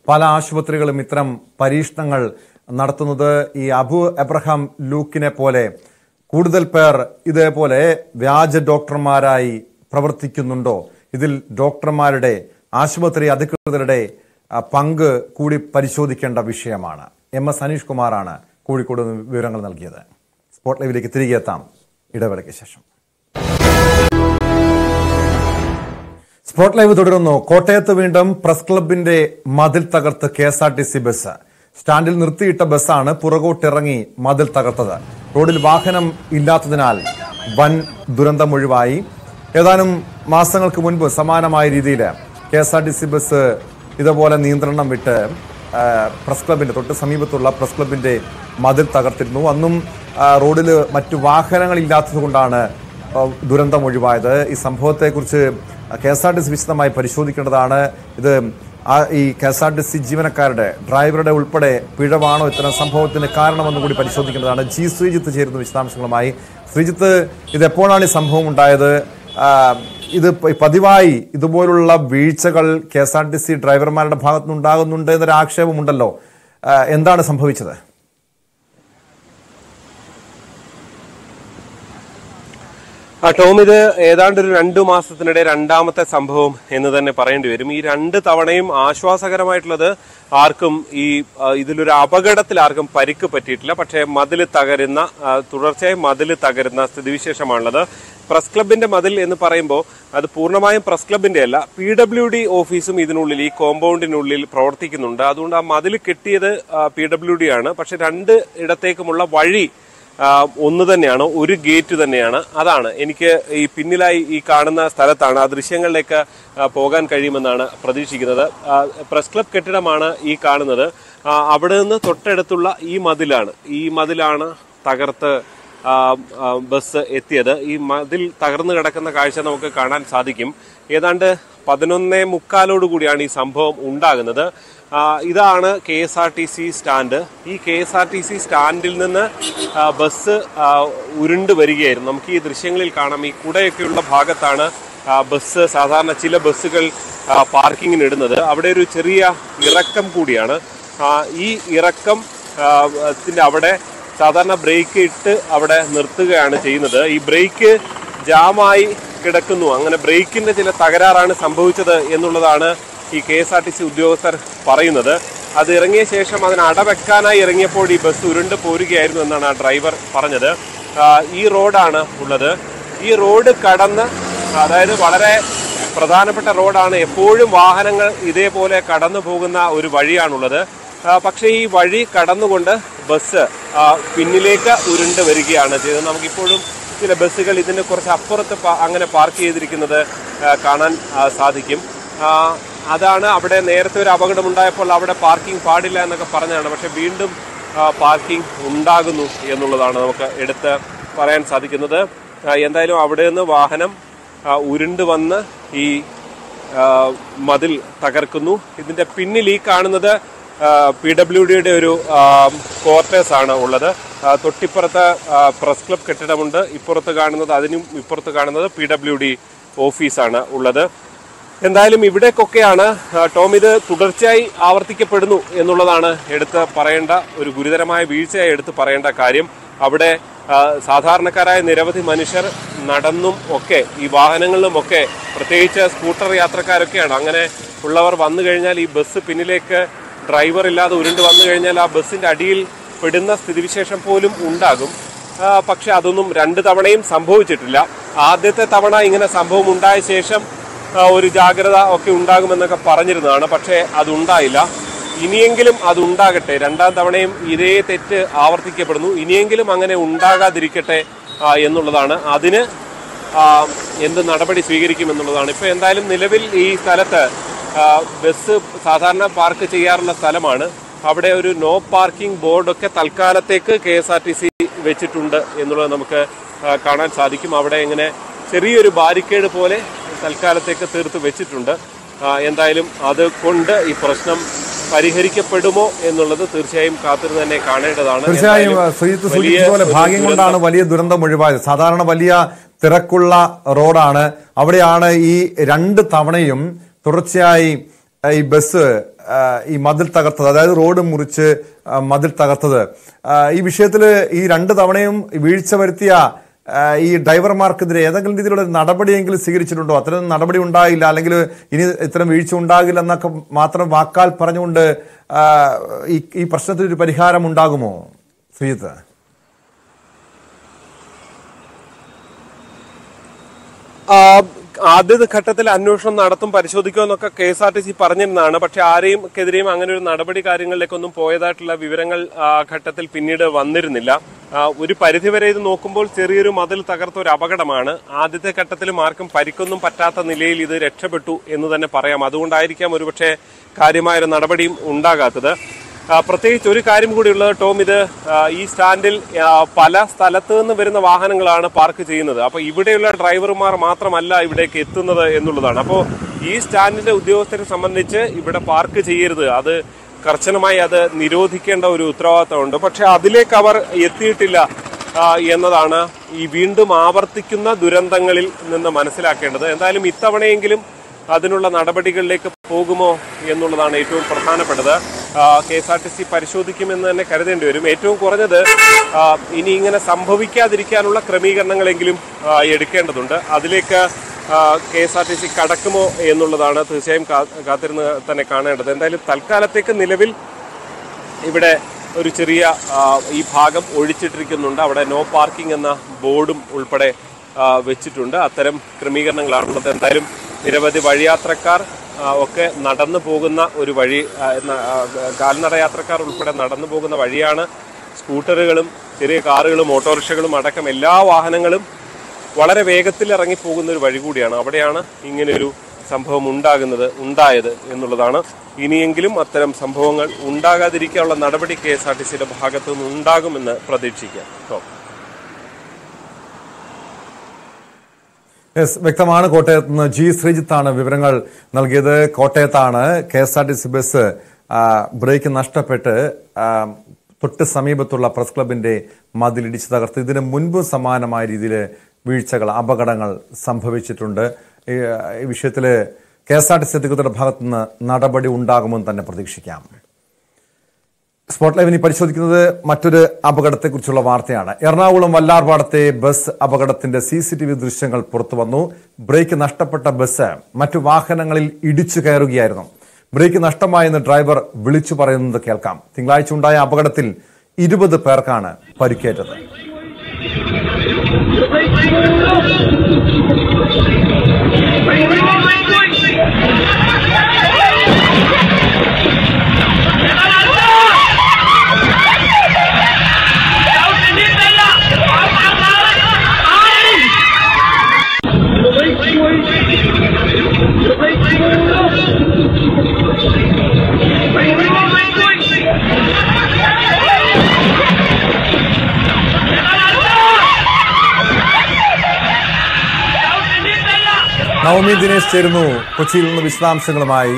പല ആശുപത്രികളും ഇത്തരം പരീക്ഷണങ്ങൾ നടത്തുന്നത്. ഈ അബു എബ്രഹാം ലൂക്കിനെ പോലെ കൂടുതൽ പേർ ഇതേപോലെ വ്യാജ ഡോക്ടർമാരായി പ്രവർത്തിക്കുന്നുണ്ടോ? ഇതിൽ ഡോക്ടർമാരുടെ, ആശുപത്രി അധികൃതരുടെ പങ്ക് കൂടി പരിശോധിക്കേണ്ട വിഷയമാണ്. MS അനീഷ് കുമാറാണ് കോഴിക്കോട് വിവരങ്ങൾ നൽകിയത്. സ്പോട്ട് ലൈവിലേക്ക് തിരികെ എത്താം ഇടവേളയ്ക്ക് ശേഷം. സ്പോട്ട് ലൈവ് തുടരുന്നു. കോട്ടയത്ത് വീണ്ടും പ്രസ് ക്ലബിന്റെ മതിൽ തകർത്ത് KSRTC ബസ്. സ്റ്റാൻഡിൽ നിർത്തിയിട്ട ബസ്സാണ് പുറകോട്ടിറങ്ങി മതിൽ തകർത്തത്. റോഡിൽ വാഹനം ഇല്ലാത്തതിനാൽ വൻ ദുരന്തമൊഴിവായി. ഏതാനും മാസങ്ങൾക്ക് മുൻപ് സമാനമായ രീതിയിൽ KSRTC ബസ് ഇതുപോലെ നിയന്ത്രണം വിട്ട് പ്രസ് ക്ലബിന്റെ തൊട്ട് സമീപത്തുള്ള പ്രസ് ക്ലബിന്റെ മതിൽ തകർത്തിരുന്നു. അന്നും റോഡിൽ മറ്റു വാഹനങ്ങൾ ഇല്ലാത്തത് കൊണ്ടാണ് ദുരന്തം ഒഴിവായത്. ഈ സംഭവത്തെക്കുറിച്ച് KSRTC വിശദമായി പരിശോധിക്കേണ്ടതാണ്. ഇത് ഈ KSRTC ജീവനക്കാരുടെ, ഡ്രൈവറുടെ ഉൾപ്പെടെ പിഴവാണോ ഇത്തരം സംഭവത്തിന് കാരണമെന്ന് കൂടി പരിശോധിക്കേണ്ടതാണ്. ശ്രീജിത്ത് ചേരുന്നു വിശദാംശങ്ങളുമായി. ശ്രീജിത്ത്, ഇത് എപ്പോഴാണ് ഈ സംഭവം ഉണ്ടായത്? ഇത് പതിവായി ഇതുപോലുള്ള വീഴ്ചകൾ KSRTC ഡ്രൈവർമാരുടെ ഭാഗത്തുനിന്ന് ഉണ്ടാകുന്നുണ്ട് എന്നൊരു ആക്ഷേപമുണ്ടല്ലോ. എന്താണ് സംഭവിച്ചത്? ടോം, ഇത് ഏതാണ്ട് ഒരു 2 മാസത്തിനിടെ രണ്ടാമത്തെ സംഭവം എന്ന് തന്നെ പറയേണ്ടി വരും. ഈ 2 തവണയും ആശ്വാസകരമായിട്ടുള്ളത് ആർക്കും ഇതിലൊരു അപകടത്തിൽ ആർക്കും പരിക്ക് പറ്റിയിട്ടില്ല. പക്ഷേ തുടർച്ചയായി മതിൽ തകരുന്ന സ്ഥിതിവിശേഷമാണുള്ളത്. പ്രസ് ക്ലബിന്റെ മതിൽ എന്ന് പറയുമ്പോൾ അത് പൂർണ്ണമായും പ്രസ് ക്ലബിന്റെ അല്ല, PWD ഓഫീസും ഇതിനുള്ളിൽ, ഈ കോമ്പൗണ്ടിനുള്ളിൽ പ്രവർത്തിക്കുന്നുണ്ട്. അതുകൊണ്ട് ആ മതിൽ കെട്ടിയത് PWD ആണ്. പക്ഷെ 2 ഇടത്തേക്കുമുള്ള വഴി ഒന്ന് തന്നെയാണ്, ഒരു ഗേറ്റ് തന്നെയാണ്. അതാണ് എനിക്ക് ഈ പിന്നിലായി ഈ കാണുന്ന സ്ഥലത്താണ്, ആ ദൃശ്യങ്ങളിലേക്ക് പോകാൻ കഴിയുമെന്നാണ് പ്രതീക്ഷിക്കുന്നത്. പ്രസ് ക്ലബ് കെട്ടിടമാണ് ഈ കാണുന്നത്. അവിടെ നിന്ന് തൊട്ടടുത്തുള്ള ഈ മതിലാണ് തകർത്ത് ബസ് എത്തിയത്. ഈ മതിൽ തകർന്നു കിടക്കുന്ന കാഴ്ച നമുക്ക് കാണാൻ സാധിക്കും. ഏതാണ്ട് 11:45 ഈ സംഭവം ഉണ്ടാകുന്നത്. ഇതാണ് KSRTC സ്റ്റാൻഡ്. ഈ KSRTC സ്റ്റാൻഡിൽ നിന്ന് ബസ് ഉരുണ്ട് വരികയായിരുന്നു. നമുക്ക് ഈ ദൃശ്യങ്ങളിൽ കാണാം. ഈ കുടയൊക്കെയുള്ള ഭാഗത്താണ് ബസ്, സാധാരണ ചില ബസ്സുകൾ പാർക്കിങ്ങിന് ഇടുന്നത്. അവിടെ ഒരു ചെറിയ ഇറക്കം കൂടിയാണ്. ഈ ഇറക്കത്തിന്റെ അവിടെ സാധാരണ ബ്രേക്ക് ഇട്ട് അവിടെ നിർത്തുകയാണ് ചെയ്യുന്നത്. ഈ ബ്രേക്ക് ജാമായി കിടക്കുന്നു. അങ്ങനെ ബ്രേക്കിന്റെ ചില തകരാറാണ് സംഭവിച്ചത് എന്നുള്ളതാണ് ഈ KSRTC ഉദ്യോഗസ്ഥർ പറയുന്നത്. അത് ഇറങ്ങിയ ശേഷം അതിന് അടവെക്കാനായി ഇറങ്ങിയപ്പോൾ ഈ ബസ് ഉരുണ്ട് പോരുകയായിരുന്നു എന്നാണ് ആ ഡ്രൈവർ പറഞ്ഞത്. ഈ റോഡാണ് ഉള്ളത്. ഈ റോഡ് കടന്ന്, അതായത് വളരെ പ്രധാനപ്പെട്ട റോഡാണ്, എപ്പോഴും വാഹനങ്ങൾ ഇതേപോലെ കടന്നു പോകുന്ന ഒരു വഴിയാണുള്ളത്. പക്ഷേ ഈ വഴി കടന്നുകൊണ്ട് ബസ് പിന്നിലേക്ക് ഉരുണ്ട് വരികയാണ് ചെയ്തത്. നമുക്കിപ്പോഴും ചില ബസ്സുകൾ ഇതിന് കുറച്ച് അപ്പുറത്ത് അങ്ങനെ പാർക്ക് ചെയ്തിരിക്കുന്നത് കാണാൻ സാധിക്കും. അതാണ് അവിടെ നേരത്തെ ഒരു അപകടമുണ്ടായപ്പോൾ അവിടെ പാർക്കിംഗ് പാടില്ല എന്നൊക്കെ പറഞ്ഞതാണ്. പക്ഷെ വീണ്ടും പാർക്കിംഗ് ഉണ്ടാകുന്നു എന്നുള്ളതാണ് നമുക്ക് എടുത്ത് പറയാൻ സാധിക്കുന്നത്. എന്തായാലും അവിടെ നിന്ന് വാഹനം ഉരുണ്ട് വന്ന് ഈ മതിൽ തകർക്കുന്നു. ഇതിന്റെ പിന്നിൽ ഈ കാണുന്നത് PWDയുടെ ഒരു ക്വാർട്ടേഴ്സ് ആണ് ഉള്ളത്. തൊട്ടിപ്പുറത്ത് പ്രസ് ക്ലബ് കെട്ടിടമുണ്ട്. അതിനും ഇപ്പുറത്ത് കാണുന്നത് PWD ഓഫീസാണ് ഉള്ളത്. എന്തായാലും ഇവിടേക്കൊക്കെയാണ് ടോം ഇത് തുടർച്ചയായി ആവർത്തിക്കപ്പെടുന്നു എന്നുള്ളതാണ് എടുത്ത് പറയേണ്ട ഒരു ഗുരുതരമായ വീഴ്ചയായി എടുത്ത് പറയേണ്ട കാര്യം. അവിടെ സാധാരണക്കാരായ നിരവധി മനുഷ്യർ നടന്നും ഒക്കെ ഈ വാഹനങ്ങളിലുമൊക്കെ, പ്രത്യേകിച്ച് സ്കൂട്ടർ യാത്രക്കാരൊക്കെയാണ്, അങ്ങനെ ഉള്ളവർ വന്നു കഴിഞ്ഞാൽ ഈ ബസ് പിന്നിലേക്ക് ഡ്രൈവർ ഇല്ലാതെ ഉരുണ്ട് വന്നു കഴിഞ്ഞാൽ ആ ബസ്സിന്റെ അടിയിൽ പെടുന്ന സ്ഥിതിവിശേഷം പോലും ഉണ്ടാകും. പക്ഷെ അതൊന്നും 2 തവണയും സംഭവിച്ചിട്ടില്ല. ആദ്യത്തെ തവണ ഇങ്ങനെ സംഭവം ഉണ്ടായ ശേഷം ഒരു ജാഗ്രത ഒക്കെ ഉണ്ടാകുമെന്നൊക്കെ പറഞ്ഞിരുന്നതാണ്. പക്ഷേ അതുണ്ടായില്ല. ഇനിയെങ്കിലും അതുണ്ടാകട്ടെ. 2ാം തവണയും ഇതേ തെറ്റ് ആവർത്തിക്കപ്പെടുന്നു. ഇനിയെങ്കിലും അങ്ങനെ ഉണ്ടാകാതിരിക്കട്ടെ എന്നുള്ളതാണ്. അതിന് എന്ത് നടപടി സ്വീകരിക്കുമെന്നുള്ളതാണ്. ഇപ്പോൾ എന്തായാലും നിലവിൽ ഈ സ്ഥലത്ത് ബസ് സാധാരണ പാർക്ക് ചെയ്യാറുള്ള സ്ഥലമാണ്. അവിടെ ഒരു നോ പാർക്കിംഗ് ബോർഡൊക്കെ തൽക്കാലത്തേക്ക് KSRTC വെച്ചിട്ടുണ്ട് എന്നുള്ളത് നമുക്ക് കാണാൻ സാധിക്കും. അവിടെ ഇങ്ങനെ ചെറിയൊരു ബാരിക്കേഡ് പോലെ തൽക്കാലത്തേക്ക് തീർത്ത് വെച്ചിട്ടുണ്ട്. എന്തായാലും അത് കൊണ്ട് ഈ പ്രശ്നം പരിഹരിക്കപ്പെടുമോ എന്നുള്ളത് തീർച്ചയായും കാത്തിരുന്ന് തന്നെ കാണേണ്ടതാണ്. തീർച്ചയായും ശ്രീജിത്ത് സൂചിപ്പിച്ചതുപോലെ ഭാഗ്യം കൊണ്ടാണ് വലിയ ദുരന്തം ഒഴിവായത്. സാധാരണ വലിയ തിരക്കുള്ള റോഡാണ്. അവിടെയാണ് ഈ 2 തവണയും തുടർച്ചയായി ഈ ബസ് ഈ മതിൽ തകർത്തത്, അതായത് റോഡ് മുറിച്ച് മതിൽ തകർത്തത്. ഈ വിഷയത്തിൽ ഈ 2 തവണയും വീഴ്ച വരുത്തിയ ഈ ഡ്രൈവർമാർക്കെതിരെ ഏതെങ്കിലും രീതിയിലുള്ള നടപടിയെങ്കിലും സ്വീകരിച്ചിട്ടുണ്ടോ? അത്തരം നടപടി ഉണ്ടായില്ല, അല്ലെങ്കിൽ ഇനി ഇത്തരം വീഴ്ച ഉണ്ടാകില്ല എന്നൊക്കെ മാത്രം വാക്കാൽ പറഞ്ഞുകൊണ്ട് ഈ പ്രശ്നത്തിനൊരു പരിഹാരം ഉണ്ടാകുമോ ശ്രീജിത്ത്? ആദ്യ ഘട്ടത്തിൽ അന്വേഷണം നടത്തും, പരിശോധിക്കുമെന്നൊക്കെ KSRTC പറഞ്ഞിരുന്നതാണ്. പക്ഷെ ആരെയുംക്കെതിരെയും അങ്ങനെ ഒരു നടപടി കാര്യങ്ങളിലേക്കൊന്നും പോയതായിട്ടുള്ള വിവരങ്ങൾ ആ ഘട്ടത്തിൽ പിന്നീട് വന്നിരുന്നില്ല. ഒരു പരിധിവരെ ഇത് നോക്കുമ്പോൾ ചെറിയൊരു മതിൽ തകർത്ത ഒരു അപകടമാണ്. ആദ്യത്തെ ഘട്ടത്തിലും ആർക്കും പരിക്കൊന്നും പറ്റാത്ത നിലയിൽ ഇത് രക്ഷപ്പെട്ടു എന്ന് തന്നെ പറയാം. അതുകൊണ്ടായിരിക്കാം ഒരുപക്ഷെ കാര്യമായൊരു നടപടിയും ഉണ്ടാകാത്തത്. പ്രത്യേകിച്ച് ഒരു കാര്യം കൂടിയുള്ളത് ടോം, ഇത് ഈ സ്റ്റാൻഡിൽ പല സ്ഥലത്തു നിന്ന് വരുന്ന വാഹനങ്ങളാണ് പാർക്ക് ചെയ്യുന്നത്. അപ്പോൾ ഇവിടെയുള്ള ഡ്രൈവർമാർ മാത്രമല്ല ഇവിടേക്ക് എത്തുന്നത് എന്നുള്ളതാണ്. അപ്പോൾ ഈ സ്റ്റാൻഡിന്റെ ഉദ്യോഗസ്ഥരെ സംബന്ധിച്ച് ഇവിടെ പാർക്ക് ചെയ്യരുത്, അത് കർശനമായി അത് നിരോധിക്കേണ്ട ഒരു ഉത്തരവാദിത്തമുണ്ട്. പക്ഷെ അതിലേക്ക് അവർ എത്തിയിട്ടില്ല എന്നതാണ് ഈ വീണ്ടും ആവർത്തിക്കുന്ന ദുരന്തങ്ങളിൽ നിന്ന് മനസ്സിലാക്കേണ്ടത്. എന്തായാലും ഇത്തവണയെങ്കിലും അതിനുള്ള നടപടികളിലേക്ക് പോകുമോ എന്നുള്ളതാണ് ഏറ്റവും പ്രധാനപ്പെട്ടത്. KSRTC പരിശോധിക്കുമെന്ന് തന്നെ കരുതേണ്ടി വരും. ഏറ്റവും കുറഞ്ഞത് ഇനി ഇങ്ങനെ സംഭവിക്കാതിരിക്കാനുള്ള ക്രമീകരണങ്ങളെങ്കിലും എടുക്കേണ്ടതുണ്ട്. അതിലേക്ക് KSRTC കടക്കുമോ എന്നുള്ളതാണ് തീർച്ചയായും കാത്തിരുന്ന് തന്നെ കാണേണ്ടത്. എന്തായാലും തൽക്കാലത്തേക്ക് നിലവിൽ ഇവിടെ ഒരു ചെറിയ ഈ ഭാഗം ഒഴിച്ചിട്ടിരിക്കുന്നുണ്ട്. അവിടെ നോ പാർക്കിംഗ് എന്ന ബോർഡും ഉൾപ്പെടെ വെച്ചിട്ടുണ്ട്. അത്തരം ക്രമീകരണങ്ങളാണുള്ളത്. എന്തായാലും നിരവധി വഴിയാത്രക്കാർ ഒക്കെ നടന്നു പോകുന്ന ഒരു വഴി, കാൽനട യാത്രക്കാർ ഉൾപ്പെടെ നടന്നു പോകുന്ന വഴിയാണ്. സ്കൂട്ടറുകളും ചെറിയ കാറുകളും ഓട്ടോറിക്ഷകളും അടക്കം എല്ലാ വാഹനങ്ങളും വളരെ വേഗത്തിൽ ഇറങ്ങിപ്പോകുന്ന ഒരു വഴി കൂടിയാണ്. അവിടെയാണ് ഇങ്ങനെയൊരു സംഭവം ഉണ്ടായത് എന്നുള്ളതാണ്. ഇനിയെങ്കിലും അത്തരം സംഭവങ്ങൾ ഉണ്ടാകാതിരിക്കാനുള്ള നടപടി KSRTCയുടെ ഭാഗത്തു നിന്ന് ഉണ്ടാകുമെന്ന് പ്രതീക്ഷിക്കാം. വ്യക്തമാണ്. കോട്ടയത്ത് നിന്ന് G ശ്രീജിത്താണ് വിവരങ്ങൾ നൽകിയത്. കോട്ടയത്താണ് KSRTC ബസ് ബ്രേക്ക് നഷ്ടപ്പെട്ട് തൊട്ട് സമീപത്തുള്ള പ്രസ് ക്ലബിന്റെ മതിലിടിച്ച് തകർത്ത്. ഇതിന് മുൻപ് സമാനമായ രീതിയിൽ വീഴ്ചകൾ, അപകടങ്ങൾ സംഭവിച്ചിട്ടുണ്ട്. ഈ വിഷയത്തിൽ KSRTC അധികൃതരുടെ ഭാഗത്തുനിന്ന് നടപടി ഉണ്ടാകുമെന്ന് തന്നെ പ്രതീക്ഷിക്കാം. സ്പോട്ട് ലൈവ് ഇനി പരിശോധിക്കുന്നത് മറ്റൊരു അപകടത്തെക്കുറിച്ചുള്ള വാർത്തയാണ്. എറണാകുളം വല്ലാർപാടത്തെ ബസ് അപകടത്തിന്റെ CCTV ദൃശ്യങ്ങൾ പുറത്തുവന്നു. ബ്രേക്ക് നഷ്ടപ്പെട്ട ബസ് മറ്റു വാഹനങ്ങളിൽ ഇടിച്ചു കയറുകയായിരുന്നു. ബ്രേക്ക് നഷ്ടമായെന്ന് ഡ്രൈവർ വിളിച്ചു പറയുന്നത് കേൾക്കാം. തിങ്കളാഴ്ച ഉണ്ടായ അപകടത്തിൽ 20 പേർക്കാണ് പരിക്കേറ്റത്. നവമി ദിനേശ് ചേരുന്നു കൊച്ചിയിൽ നിന്ന് വിശദാംശങ്ങളുമായി.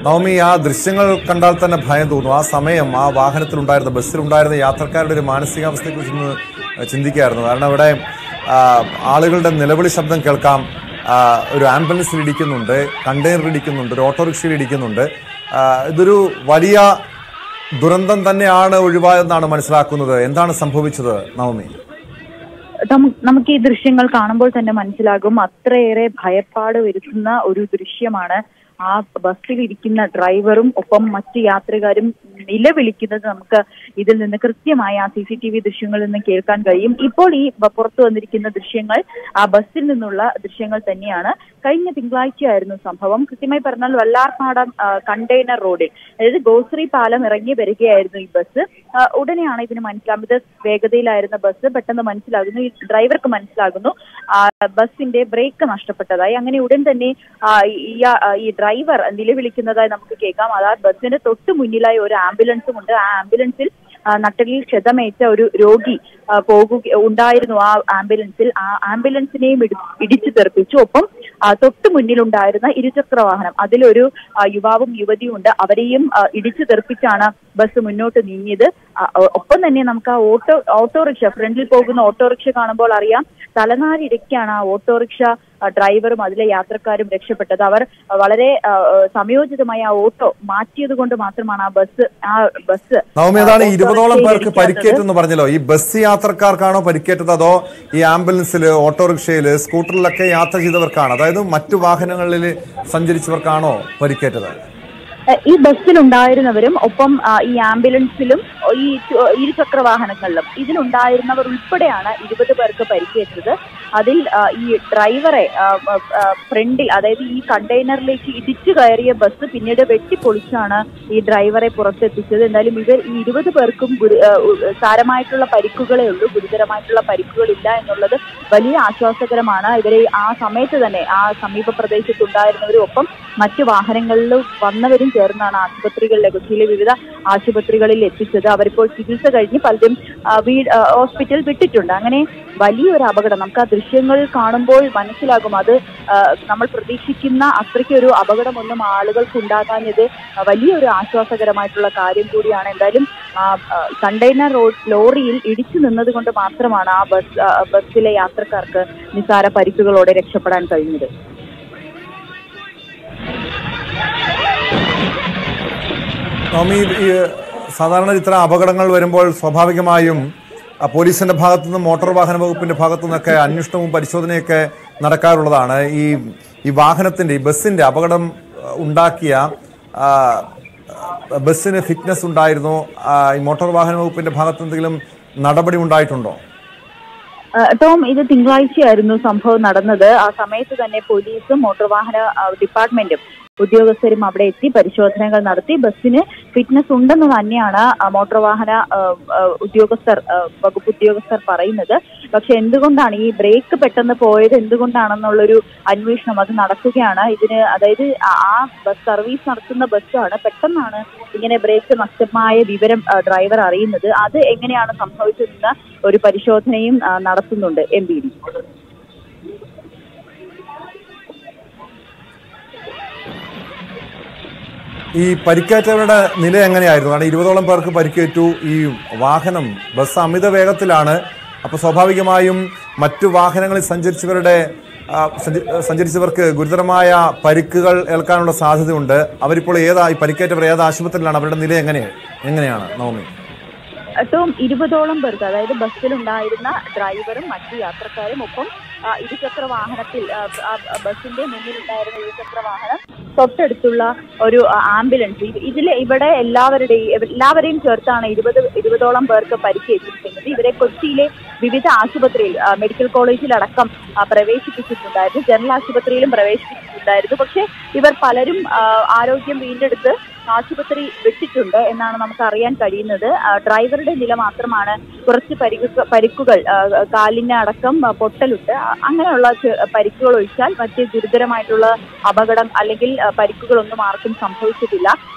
നവമി, ആ ദൃശ്യങ്ങൾ കണ്ടാൽ തന്നെ ഭയം തോന്നും. ആ സമയം ആ വാഹനത്തിലുണ്ടായിരുന്ന, ബസ്സിലുണ്ടായിരുന്ന യാത്രക്കാരുടെ ഒരു മാനസികാവസ്ഥയെക്കുറിച്ചൊന്ന് ചിന്തിക്കായിരുന്നു. കാരണം അവിടെ ആളുകളുടെ നിലവിളി ശബ്ദം കേൾക്കാം. ഒരു ആംബുലൻസിൽ ഇടിക്കുന്നുണ്ട്, കണ്ടെയ്നർ ഇടിക്കുന്നുണ്ട്, ഒരു ഓട്ടോറിക്ഷയിൽ ഇടിക്കുന്നുണ്ട്. ഇതൊരു വലിയ ദുരന്തം തന്നെയാണ് ഒഴിവായെന്നാണ് മനസ്സിലാക്കുന്നത്. എന്താണ് സംഭവിച്ചത് നവമി? നമുക്ക് ഈ ദൃശ്യങ്ങൾ കാണുമ്പോൾ തന്നെ മനസ്സിലാകും, അത്രയേറെ ഭയപ്പാട് വരുത്തുന്ന ഒരു ദൃശ്യമാണ്. ആ ബസ്സിലിരിക്കുന്ന ഡ്രൈവറും ഒപ്പം മറ്റ് യാത്രികരും നിലവിളിക്കുന്നത് നമുക്ക് ഇതിൽ നിന്ന് കൃത്യമായി ആ CCTV ദൃശ്യങ്ങളിൽ നിന്ന് കേൾക്കാൻ കഴിയും. ഇപ്പോൾ ഈ പുറത്തു വന്നിരിക്കുന്ന ദൃശ്യങ്ങൾ ആ ബസ്സിൽ നിന്നുള്ള ദൃശ്യങ്ങൾ തന്നെയാണ്. കഴിഞ്ഞ തിങ്കളാഴ്ചയായിരുന്നു സംഭവം. കൃത്യമായി പറഞ്ഞാൽ വല്ലാർപാടം കണ്ടെയ്നർ റോഡിൽ, അതായത് ഗോശ്രീ പാലം ഇറങ്ങി വരികയായിരുന്നു ഈ ബസ്. ഉടനെയാണ് ഇതിന് അമിത വേഗതയിലായിരുന്ന ബസ്. പെട്ടെന്ന് മനസ്സിലാകുന്നു, ഈ ഡ്രൈവർക്ക് മനസ്സിലാകുന്നു ബസിന്റെ ബ്രേക്ക് നഷ്ടപ്പെട്ടതായി. അങ്ങനെ ഉടൻ തന്നെ ഈ ഡ്രൈവർ നിലവിളിക്കുന്നതായി നമുക്ക് കേൾക്കാം. അതായത് ബസിന്റെ തൊട്ട് മുന്നിലായി ഒരു ആംബുലൻസും ഉണ്ട്. ആ ആംബുലൻസിൽ നട്ടലിൽ ക്ഷതമേറ്റ ഒരു രോഗി ഉണ്ടായിരുന്നു. ആ ആംബുലൻസിനെയും ഇടിച്ചു തെറിപ്പിച്ചു. ഒപ്പം തൊട്ടു മുന്നിലുണ്ടായിരുന്ന ഇരുചക്ര വാഹനം, അതിലൊരു യുവാവും യുവതിയും ഉണ്ട്, അവരെയും ഇടിച്ചു തെറിപ്പിച്ചാണ് ബസ് മുന്നോട്ട് നീങ്ങിയത്. ഒപ്പം തന്നെ നമുക്ക് ആ ഓട്ടോറിക്ഷ, ഫ്രണ്ടിൽ പോകുന്ന ഓട്ടോറിക്ഷ കാണുമ്പോൾ അറിയാം, തലനാരിഴയ്ക്കാണ് ആ ഓട്ടോറിക്ഷ ഡ്രൈവറും അതിലെ യാത്രക്കാരും രക്ഷപ്പെട്ടത്. അവർ വളരെ സമയോചിതമായി ആ ഓട്ടോ മാറ്റിയത് കൊണ്ട് മാത്രമാണ് ആ ബസ് 20ഓളം പേർക്ക് പരിക്കേറ്റെന്ന് പറഞ്ഞല്ലോ. ഈ ബസ് യാത്രക്കാർക്കാണോ പരിക്കേറ്റത്, അതോ ഈ ആംബുലൻസിൽ, ഓട്ടോറിക്ഷയില്, സ്കൂട്ടറിലൊക്കെ യാത്ര ചെയ്തവർക്കാണോ, അതായത് മറ്റു വാഹനങ്ങളിൽ സഞ്ചരിച്ചവർക്കാണോ പരിക്കേറ്റത്? ഈ ബസ്സിലുണ്ടായിരുന്നവരും ഒപ്പം ഈ ആംബുലൻസിലും ഈ ഇരുചക്ര വാഹനങ്ങളിലും ഇതിലുണ്ടായിരുന്നവർ ഉൾപ്പെടെയാണ് 20 പേർക്ക് പരിക്കേറ്റത്. അതിൽ ഈ ഡ്രൈവറെ ഫ്രണ്ടിൽ, അതായത് ഈ കണ്ടെയ്നറിലേക്ക് ഇടിച്ചു കയറിയ ബസ് പിന്നീട് വെട്ടിപ്പൊളിച്ചാണ് ഈ ഡ്രൈവറെ പുറത്തെത്തിച്ചത്. എന്തായാലും ഈ 20 പേർക്കും സാരമായിട്ടുള്ള പരിക്കുകളേ ഉള്ളൂ, ഗുരുതരമായിട്ടുള്ള പരിക്കുകളില്ല എന്നുള്ളത് വലിയ ആശ്വാസകരമാണ്. ഇവരെ ആ സമയത്ത് തന്നെ ആ സമീപ പ്രദേശത്തുണ്ടായിരുന്നവരും ഒപ്പം മറ്റു വാഹനങ്ങളിൽ വന്നവരും ചേർന്നാണ് കൊച്ചിയിലെ വിവിധ ആശുപത്രികളിൽ എത്തിച്ചത്. അവരിപ്പോൾ ചികിത്സ കഴിഞ്ഞ് പലരും ഹോസ്പിറ്റൽ വിട്ടിട്ടുണ്ട്. അങ്ങനെ വലിയൊരു അപകടം നമുക്ക് ആ ദൃശ്യങ്ങൾ കാണുമ്പോൾ മനസ്സിലാകും. അത് നമ്മൾ പ്രതീക്ഷിക്കുന്ന അത്രയ്ക്കൊരു അപകടമൊന്നും ആളുകൾക്ക് ഉണ്ടാകാഞ്ഞത് വലിയൊരു ആശ്വാസകരമായിട്ടുള്ള കാര്യം കൂടിയാണ്. എന്തായാലും കണ്ടെയ്നർ ലോറിയിൽ ഇടിച്ചു നിന്നത് കൊണ്ട് മാത്രമാണ് ആ ബസ്സിലെ യാത്രക്കാർക്ക് നിസ്സാര പരിക്കുകളോടെ രക്ഷപ്പെടാൻ കഴിഞ്ഞത്. സാധാരണ ഇത്തരം അപകടങ്ങൾ വരുമ്പോൾ സ്വാഭാവികമായും പോലീസിന്റെ ഭാഗത്തു നിന്നും മോട്ടോർ വാഹന വകുപ്പിന്റെ ഭാഗത്തു നിന്നൊക്കെ അന്വേഷണവും പരിശോധനയൊക്കെ നടക്കാറുള്ളതാണ്. ഈ വാഹനത്തിന്റെ, ഈ ബസ്സിന്റെ അപകടം ഉണ്ടാക്കിയ ബസ്സിന് ഫിറ്റ്നസ് ഉണ്ടായിരുന്നോ? ഈ മോട്ടോർ വാഹന വകുപ്പിന്റെ ഭാഗത്ത് എന്തെങ്കിലും നടപടി ഉണ്ടായിട്ടുണ്ടോ? ടോം, ഇത് തിങ്കളാഴ്ചയായിരുന്നു സംഭവം നടന്നത്. ആ സമയത്ത് തന്നെ പോലീസും മോട്ടോർ വാഹന ഡിപ്പാർട്ട്മെന്റും ഉദ്യോഗസ്ഥരും അവിടെ എത്തി പരിശോധനകൾ നടത്തി. ബസ്സിന് ഫിറ്റ്നസ് ഉണ്ടെന്ന് തന്നെയാണ് മോട്ടോർ വാഹന വകുപ്പ് ഉദ്യോഗസ്ഥർ പറയുന്നത്. പക്ഷെ എന്തുകൊണ്ടാണ് ഈ ബ്രേക്ക് പെട്ടെന്ന് പോയത്, എന്തുകൊണ്ടാണെന്നുള്ളൊരു അന്വേഷണം അത് നടക്കുകയാണ്. അതായത് ആ ബസ് സർവീസ് നടത്തുന്ന ബസ്സാണ്. പെട്ടെന്നാണ് ഇങ്ങനെ ബ്രേക്ക് നഷ്ടമായ വിവരം ഡ്രൈവർ അറിയുന്നത്. അത് എങ്ങനെയാണ് സംഭവിച്ചതെന്ന ഒരു പരിശോധനയും നടത്തുന്നുണ്ട് MVD. ഈ പരിക്കേറ്റവരുടെ നില എങ്ങനെയായിരുന്നു? കാരണം 20ഓളം പേർക്ക് പരിക്കേറ്റു. ഈ വാഹനം, ബസ് അമിത വേഗത്തിലാണ്. അപ്പൊ സ്വാഭാവികമായും മറ്റു വാഹനങ്ങളിൽ സഞ്ചരിച്ചവർക്ക് ഗുരുതരമായ പരിക്കുകൾ ഏൽക്കാനുള്ള സാധ്യതയുണ്ട്. അവരിപ്പോൾ പരിക്കേറ്റവർ ഏത് ആശുപത്രിയിലാണ്? അവരുടെ നില എങ്ങനെയാണ് നവമി? ടോം, 20ഓളം പേർക്ക്, അതായത് ബസ്സിലുണ്ടായിരുന്ന ഡ്രൈവറും മറ്റു യാത്രക്കാരും ഒപ്പം ഇരുചക്ര വാഹനത്തിൽ ബസ്സിന്റെ മുന്നിലുണ്ടായിരുന്ന ഇരുചക്ര വാഹനം, തൊട്ടടുത്തുള്ള ഒരു ആംബുലൻസ്, ഇവിടെ എല്ലാവരെയും ചേർത്താണ് 20ഓളം പേർക്ക് പരിക്കേറ്റിരിക്കുന്നത്. ഇവരെ കൊച്ചിയിലെ വിവിധ ആശുപത്രിയിൽ, മെഡിക്കൽ കോളേജിലടക്കം പ്രവേശിപ്പിച്ചിട്ടുണ്ടായിരുന്നു, ജനറൽ ആശുപത്രിയിലും പ്രവേശിപ്പിച്ചിട്ടുണ്ടായിരുന്നു. പക്ഷേ ഇവർ പലരും ആരോഗ്യം വീണ്ടെടുത്ത് ആശുപത്രി വിട്ടിട്ടുണ്ട് എന്നാണ് നമുക്ക് അറിയാൻ കഴിയുന്നത്. ഡ്രൈവറുടെ നില മാത്രമാണ് കുറച്ച് പരിക്കുകൾ, കാലിന് അടക്കം പൊട്ടലുണ്ട്. അങ്ങനെയുള്ള പരിക്കുകൾ ഒഴിച്ചാൽ മറ്റ് ഗുരുതരമായിട്ടുള്ള അപകടം അല്ലെങ്കിൽ പരിക്കുകളൊന്നും ആർക്കും സംഭവിച്ചിട്ടില്ല.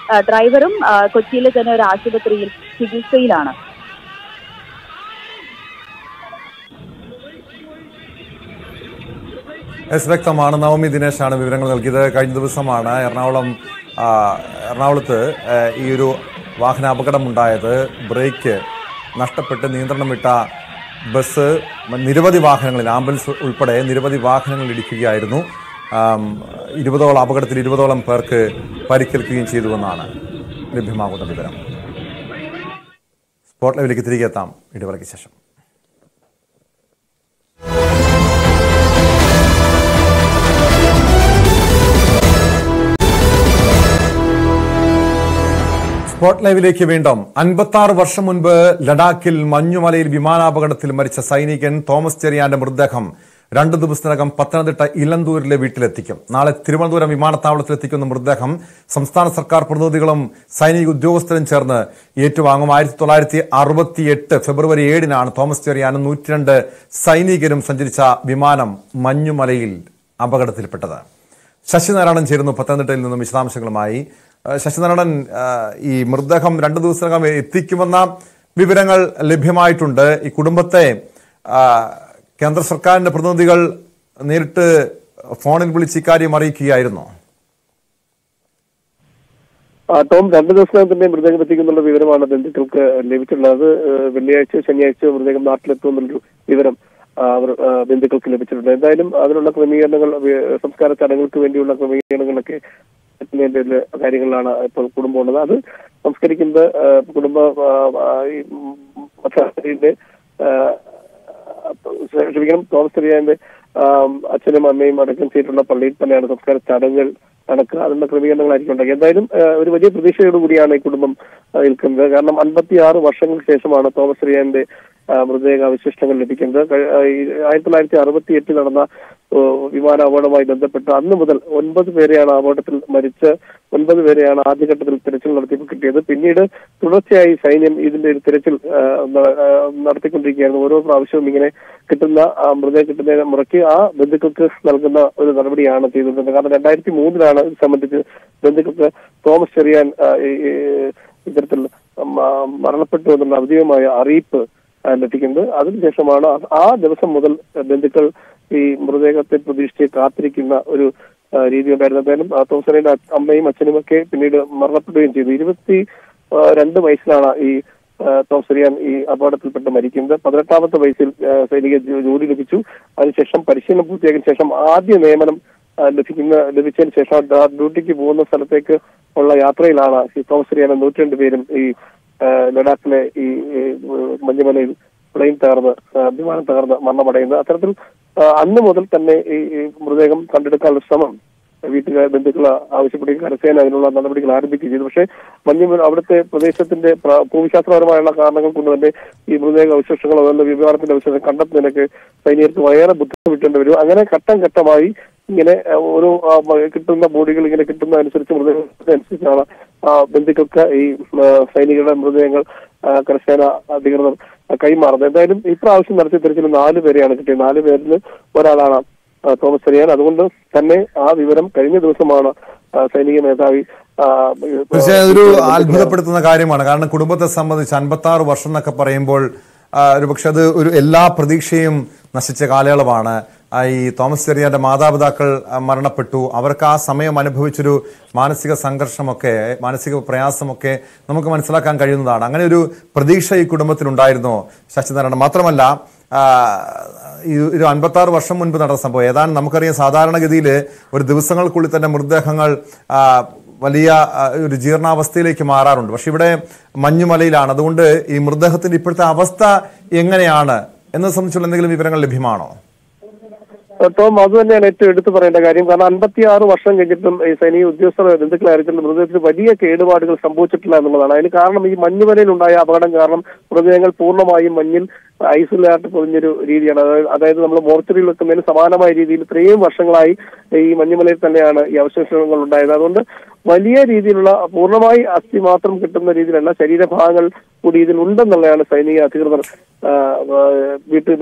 ഡ്രൈവറും കൊച്ചിയിലെ തന്നെ ഒരു ആശുപത്രിയിൽ ചികിത്സയിലാണ്. വ്യക്തമാണ്. നവമി ദിനേശാണ് വിവരങ്ങൾ നൽകിയത്. കഴിഞ്ഞ ദിവസമാണ് എറണാകുളത്ത് ഈ ഒരു വാഹന അപകടമുണ്ടായത്. ബ്രേക്ക് നഷ്ടപ്പെട്ട് നിയന്ത്രണം വിട്ട ബസ് നിരവധി വാഹനങ്ങളിൽ, ആംബുലൻസ് ഉൾപ്പെടെ നിരവധി വാഹനങ്ങൾ ഇടിക്കുകയായിരുന്നു. 20ഓളം പേർക്ക് പരിക്കേൽക്കുകയും ചെയ്തുവെന്നാണ് ലഭ്യമാകുന്ന വിവരം. സ്പോട്ട് ലൈവിലേക്ക് തിരികെ എത്താം ഇടവേളയ്ക്ക് ശേഷം. സ്പോട്ട് ലൈവിലേക്ക് വീണ്ടും. 56 വർഷം മുൻപ് ലഡാക്കിൽ മഞ്ഞുമലയിൽ വിമാനാപകടത്തിൽ മരിച്ച സൈനികൻ തോമസ് ചെറിയാന്റെ മൃതദേഹം 2 ദിവസത്തിനകം പത്തനംതിട്ട ഇലന്തൂരിലെ വീട്ടിലെത്തിക്കും. നാളെ തിരുവനന്തപുരം വിമാനത്താവളത്തിലെത്തിക്കുന്ന മൃതദേഹം സംസ്ഥാന സർക്കാർ പ്രതിനിധികളും സൈനിക ഉദ്യോഗസ്ഥരും ചേർന്ന് ഏറ്റുവാങ്ങും. 1968 ഫെബ്രുവരി 7-നാണ് തോമസ് ചെറിയാനും 102 സൈനികരും സഞ്ചരിച്ച വിമാനം മഞ്ഞുമലയിൽ അപകടത്തിൽപ്പെട്ടത്. ശശിനാരായണൻ ചേരുന്നു പത്തനംതിട്ടയിൽ നിന്നും വിശദാംശങ്ങളുമായി. ശശിനാരായണൻ, ഈ മൃതദേഹം 2 ദിവസത്തിനകം എത്തിക്കുമെന്ന വിവരങ്ങൾ ലഭ്യമായിട്ടുണ്ട്. ഈ കുടുംബത്തെ കേന്ദ്ര സർക്കാരിന്റെ പ്രതിനിധികൾ നേരിട്ട് ഫോണിൽ വിളിച്ച് ഇക്കാര്യം അറിയിക്കുകയായിരുന്നു. ടോം, 2 ദിവസത്തിനകം തന്നെ മൃതദേഹം എത്തിക്കുന്നുള്ള വിവരമാണ് ബന്ധുക്കൾക്ക് ലഭിച്ചിട്ടുള്ളത്. വെള്ളിയാഴ്ച ശനിയാഴ്ച മൃതദേഹം നാട്ടിലെത്തുമെന്നുള്ളൊരു വിവരം അവർ ബന്ധുക്കൾക്ക് ലഭിച്ചിട്ടുണ്ട്. എന്തായാലും അതിനുള്ള ക്രമീകരണങ്ങൾ, സംസ്കാര ചടങ്ങുകൾക്ക് വേണ്ടിയുള്ള ക്രമീകരണങ്ങളൊക്കെ കാര്യങ്ങളിലാണ് ഇപ്പോൾ കുടുംബം ഉള്ളത്. അത് സംസ്കരിക്കുന്നത് കുടുംബ തോമസ് ചെറിയാന്റെ അച്ഛനും അമ്മയും അടക്കം ചെയ്തിട്ടുള്ള പള്ളിയിൽ തന്നെയാണ് സംസ്കാര ചടങ്ങുകൾ നടക്കുക. അതിനുള്ള ക്രമീകരണങ്ങളായിരിക്കും ഉണ്ടാക്കുക. എന്തായാലും ഒരു വലിയ പ്രതീക്ഷയോടുകൂടിയാണ് ഈ കുടുംബം നിൽക്കുന്നത്. കാരണം 56 വർഷങ്ങൾക്ക് ശേഷമാണ് തോമസ് ചെറിയാന്റെ മൃതദേഹാവശിഷ്ടങ്ങൾ ലഭിക്കുന്നത്. 1968 നടന്ന വിമാന അപകടവുമായി ബന്ധപ്പെട്ട് അന്ന് മുതൽ 9 പേരെയാണ് അപകടത്തിൽ മരിച്ച് 9 പേരെയാണ് ആദ്യഘട്ടത്തിൽ തിരച്ചിൽ നടത്തിയപ്പോൾ കിട്ടിയത്. പിന്നീട് തുടർച്ചയായി സൈന്യം ഇതിന്റെ ഒരു തിരച്ചിൽ നടത്തിക്കൊണ്ടിരിക്കുകയായിരുന്നു. ഓരോ പ്രാവശ്യവും ഇങ്ങനെ കിട്ടുന്ന മൃതദേഹം കിട്ടുന്ന മുറയ്ക്ക് ആ ബന്ധുക്കൾക്ക് നൽകുന്ന ഒരു നടപടിയാണ് ചെയ്തിരുന്നത്. കാരണം 2003-ലാണ് ഇത് സംബന്ധിച്ച് ബന്ധുക്കൾക്ക് തോമസ് ചെറിയാൻ ഇത്തരത്തിൽ മരണപ്പെട്ടു എന്നുള്ള ഔദ്യോഗികമായ അറിയിപ്പ് ലഭിക്കുന്നത്. അതിനുശേഷമാണ് ആ ദിവസം മുതൽ ബന്ധുക്കൾ ഈ മൃതദേഹത്തെ പ്രതീക്ഷിച്ച് കാത്തിരിക്കുന്ന ഒരു രീതി ഉണ്ടായിരുന്നു. എന്തായാലും തോമസ് ചെറിയാന്റെ അമ്മയും അച്ഛനും ഒക്കെ പിന്നീട് മരണപ്പെടുകയും ചെയ്തു. 22 വയസ്സിലാണ് ഈ തോമസ് ചെറിയാൻ ഈ അപകടത്തിൽപ്പെട്ട് മരിക്കുന്നത്. 18ാമത്തെ വയസ്സിൽ സൈനിക ജോലി ലഭിച്ചു. അതിനുശേഷം പരിശീലനം പൂർത്തിയാക്കിയ ശേഷം ആദ്യ നിയമനം ലഭിച്ചതിന് ശേഷം ഡ്യൂട്ടിക്ക് പോകുന്ന സ്ഥലത്തേക്ക് ഉള്ള യാത്രയിലാണ് ഈ തോമസ് ചെറിയാനും 102 പേരും ഈ ലഡാക്കിലെ ഈ മഞ്ഞുമലയിൽ പ്ലെയിൻ തകർന്ന് വിമാനം തകർന്ന് മരണമടയുന്നത്. അത്തരത്തിൽ അന്ന് മുതൽ തന്നെ ഈ മൃതദേഹം കണ്ടെടുക്കാനുള്ള ശ്രമം വീട്ടുകാർ ബന്ധുക്കൾ ആവശ്യപ്പെടുകയും കരസേന അതിനുള്ള നടപടികൾ ആരംഭിക്കുകയും ചെയ്തു. പക്ഷേ അവിടുത്തെ പ്രദേശത്തിന്റെ ഭൂമിശാസ്ത്രപരമായുള്ള കാരണങ്ങൾ കൊണ്ട് തന്നെ ഈ മൃതദേഹ അവശിഷ്ടങ്ങൾ അതുപോലെ വിമാനത്തിന്റെ അവശിഷ്ടം കണ്ടെത്തുന്നതിനൊക്കെ സൈനികർക്ക് വളരെ ബുദ്ധിമുട്ടേണ്ടി വരും. അങ്ങനെ ഘട്ടം ഘട്ടമായി ഇങ്ങനെ ഓരോ കിട്ടുന്ന ബോഡികൾ ഇങ്ങനെ കിട്ടുന്നതനുസരിച്ച് മൃതദേഹത്തിനനുസരിച്ചാണ് ബന്ധുക്കൾക്ക് ഈ സൈനികരുടെ മൃതദേഹങ്ങൾ കരസേന അധികൃതർ കൈമാറുന്നത്. എന്തായാലും ഇപ്രാവശ്യം നടത്തിയ തിരച്ചിൽ 4 പേരെയാണ് കിട്ടിയത്. 4 പേരിൽ ഒരാളാണ് തോമസ് ചെറിയാൻ. അതുകൊണ്ട് തന്നെ ആ വിവരം കഴിഞ്ഞ ദിവസമാണ് സൈനിക മേധാവി. തീർച്ചയായും ഒരു അത്ഭുതപ്പെടുത്തുന്ന കാര്യമാണ്. കാരണം കുടുംബത്തെ സംബന്ധിച്ച് 56 വർഷം എന്നൊക്കെ പറയുമ്പോൾ ഒരുപക്ഷെ അത് ഒരു എല്ലാ പ്രതീക്ഷയും നശിച്ച കാലയളവാണ്. ഈ തോമസ് ചെറിയാന്റെ മാതാപിതാക്കൾ മരണപ്പെട്ടു. അവർക്ക് ആ സമയം അനുഭവിച്ചൊരു മാനസിക സംഘർഷമൊക്കെ, മാനസിക പ്രയാസമൊക്കെ നമുക്ക് മനസ്സിലാക്കാൻ കഴിയുന്നതാണ്. അങ്ങനെ ഒരു പ്രതീക്ഷ ഈ കുടുംബത്തിനുണ്ടായിരുന്നോ ശശിനാരായണൻ? മാത്രമല്ല ഈ ഒരു 56 വർഷം മുൻപ് നടന്ന സംഭവം ഏതാണ്ട് നമുക്കറിയാം. സാധാരണഗതിയിൽ ഒരു ദിവസങ്ങൾക്കുള്ളിൽ തന്നെ മൃതദേഹങ്ങൾ വലിയ ഒരു ജീർണാവസ്ഥയിലേക്ക് മാറാറുണ്ട്. പക്ഷെ ഇവിടെ മഞ്ഞുമലയിലാണ്. അതുകൊണ്ട് ഈ മൃതദേഹത്തിന്റെ ഇപ്പോഴത്തെ അവസ്ഥ എങ്ങനെയാണ് എന്നത് സംബന്ധിച്ചുള്ള എന്തെങ്കിലും വിവരങ്ങൾ ലഭ്യമാണോ? ടോം, അത് തന്നെയാണ് ഏറ്റവും എടുത്തു പറയേണ്ട കാര്യം. കാരണം 56 വർഷം കഴിഞ്ഞിട്ടും ഈ സൈനിക ഉദ്യോഗസ്ഥർ ബന്ധുക്കളെ അറിയിച്ചിട്ടുള്ള മൃതദേഹത്തിന് വലിയ കേടുപാടുകൾ സംഭവിച്ചിട്ടില്ല എന്നുള്ളതാണ്. അതിന് കാരണം ഈ മഞ്ഞുമലയിൽ ഉണ്ടായ അപകടം കാരണം മൃതദേഹങ്ങൾ പൂർണ്ണമായും മഞ്ഞിൽ ഐസൊലേറ്റ് പൊതിഞ്ഞൊരു രീതിയാണ്. അതായത് നമ്മൾ മോർച്ചറിയിൽ വെക്കുന്നതിന് സമാനമായ രീതിയിൽ ഇത്രയും വർഷങ്ങളായി ഈ മഞ്ഞുമലയിൽ തന്നെയാണ് ഈ അവശിഷ്ടങ്ങൾ ഉണ്ടായത്. അതുകൊണ്ട് വലിയ രീതിയിലുള്ള പൂർണ്ണമായി അസ്ഥി മാത്രം കിട്ടുന്ന രീതിയിലുള്ള ശരീരഭാഗങ്ങൾ കൂടി ഇതിലുണ്ടെന്നുള്ളതാണ് സൈനിക അധികൃതർ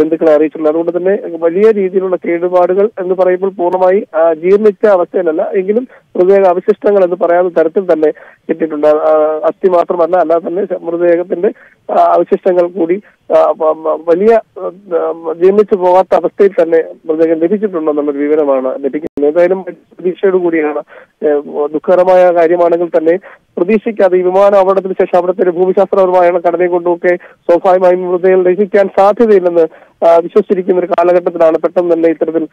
ബന്ധുക്കളെ അറിയിച്ചിട്ടുള്ളത്. അതുകൊണ്ട് തന്നെ വലിയ രീതിയിലുള്ള കേടുപാടുകൾ എന്ന് പറയുമ്പോൾ പൂർണ്ണമായി ജീർണിച്ച അവസ്ഥയിലല്ല എങ്കിലും മൃതദേഹ അവശിഷ്ടങ്ങൾ എന്ന് പറയാവുന്ന തരത്തിൽ തന്നെ കിട്ടിയിട്ടുണ്ട്. അസ്ഥി മാത്രമല്ല, അല്ലാതെ തന്നെ മൃതദേഹത്തിന്റെ അവശിഷ്ടങ്ങൾ കൂടി വലിയ ജീർണിച്ചു പോകാത്ത അവസ്ഥയിൽ തന്നെ മൃതദേഹം ലഭിച്ചിട്ടുണ്ടെന്നുള്ള വിവരമാണ് ലഭിക്കുന്നത്. എന്തായാലും പ്രതീക്ഷയോട് കൂടിയാണ്. ദുഃഖകരമായ കാര്യമാണെങ്കിൽ തന്നെ പ്രതീക്ഷിക്കാതെ ഈ വിമാന അപകടത്തിന് ശേഷം അവിടുത്തെ ഭൂമിശാസ്ത്രപരമായ ഘടനയെ കൊണ്ടുമൊക്കെ സ്വാഭാവികമായും മൃതദേഹം ലഭിക്കാൻ സാധ്യതയില്ലെന്ന് വിശ്വസിച്ചിരിക്കുന്ന ഒരു കാലഘട്ടത്തിലാണ് പെട്ടെന്ന് തന്നെ ഇത്തരത്തിൽ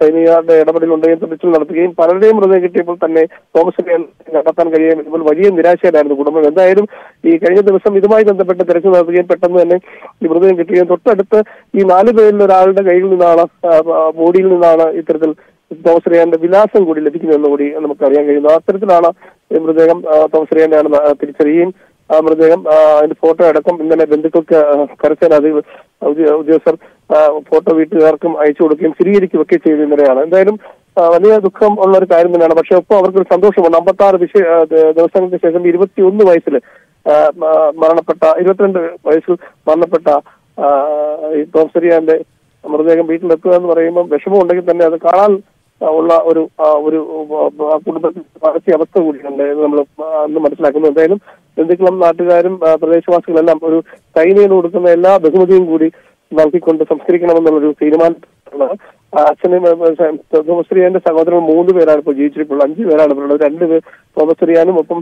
സൈനികരുടെ ഇടപെടലുണ്ടെങ്കിൽ തെരച്ചിൽ നടത്തുകയും പലരുടെയും മൃതദേഹം കിട്ടിയപ്പോൾ തന്നെ തോമസ് കണ്ടെത്താൻ കഴിയുമ്പോൾ വലിയ നിരാശയിലായിരുന്നു കുടുംബം. എന്തായാലും ഈ കഴിഞ്ഞ ദിവസം ഇതുമായി ബന്ധപ്പെട്ട് തെരച്ചിൽ നടത്തുകയും പെട്ടെന്ന് തന്നെ ഈ മൃതദേഹം കിട്ടുകയും തൊട്ടടുത്ത് ഈ 4 പേരിൽ ഒരാളുടെ കയ്യിൽ നിന്നാണ് ബോഡിയിൽ നിന്നാണ് ഇത്തരത്തിൽ തോമസ് ചെറിയാന്റെ വിലാസം കൂടി ലഭിക്കുന്നതെന്ന് കൂടി നമുക്ക് അറിയാൻ കഴിയുന്നു. അത്തരത്തിലാണ് മൃതദേഹം തോമസ് ചെറിയാന്റെയാണ് തിരിച്ചറിയുകയും മൃതദേഹം അതിന്റെ ഫോട്ടോ അടക്കം ഇന്നലെ ബന്ധുക്കൾക്ക് കരസേന ഉദ്യോഗസ്ഥർ ഫോട്ടോ വീട്ടുകാർക്കും അയച്ചു കൊടുക്കുകയും സ്ഥിരീകരിക്കുകയൊക്കെ ചെയ്തു ഇന്നലെയാണ്. എന്തായാലും വലിയ ദുഃഖം ഉള്ള ഒരു കാര്യം തന്നെയാണ്. പക്ഷെ ഒപ്പം അവർക്കൊരു സന്തോഷമുണ്ട്. 56 ദിവസങ്ങൾക്ക് ശേഷം 21 വയസ്സിൽ മരണപ്പെട്ട 22 വയസ്സിൽ മരണപ്പെട്ട ഈ ടോം ചെറിയാന്റെ മൃതദേഹം വീട്ടിലെത്തുക എന്ന് പറയുമ്പോൾ വിഷമം ഉണ്ടെങ്കിൽ തന്നെ അത് കാണാൻ ഉള്ള ഒരു കുടുംബത്തിൽ മാനസിക അവസ്ഥ കൂടിയുണ്ട് എന്ന് നമ്മൾ അന്ന് മനസ്സിലാക്കുന്നു. എന്തായാലും ബന്ധുക്കളും നാട്ടുകാരും പ്രദേശവാസികളെല്ലാം ഒരു സൈനികന് കൊടുക്കുന്ന എല്ലാ ബഹുമതിയും കൂടി നൽകിക്കൊണ്ട് സംസ്കരിക്കണമെന്നുള്ളൊരു തീരുമാനമാണ്. അച്ഛനും തോമസ് ചെറിയാന്റെ സഹോദരൻ 3 പേരാണ് ഇപ്പോൾ ജീവിച്ചിട്ടുള്ളത്. 5 പേരാണ് ഇവരുള്ളത്. 2 പേർ തോമസ് ചെറിയാനും ഒപ്പം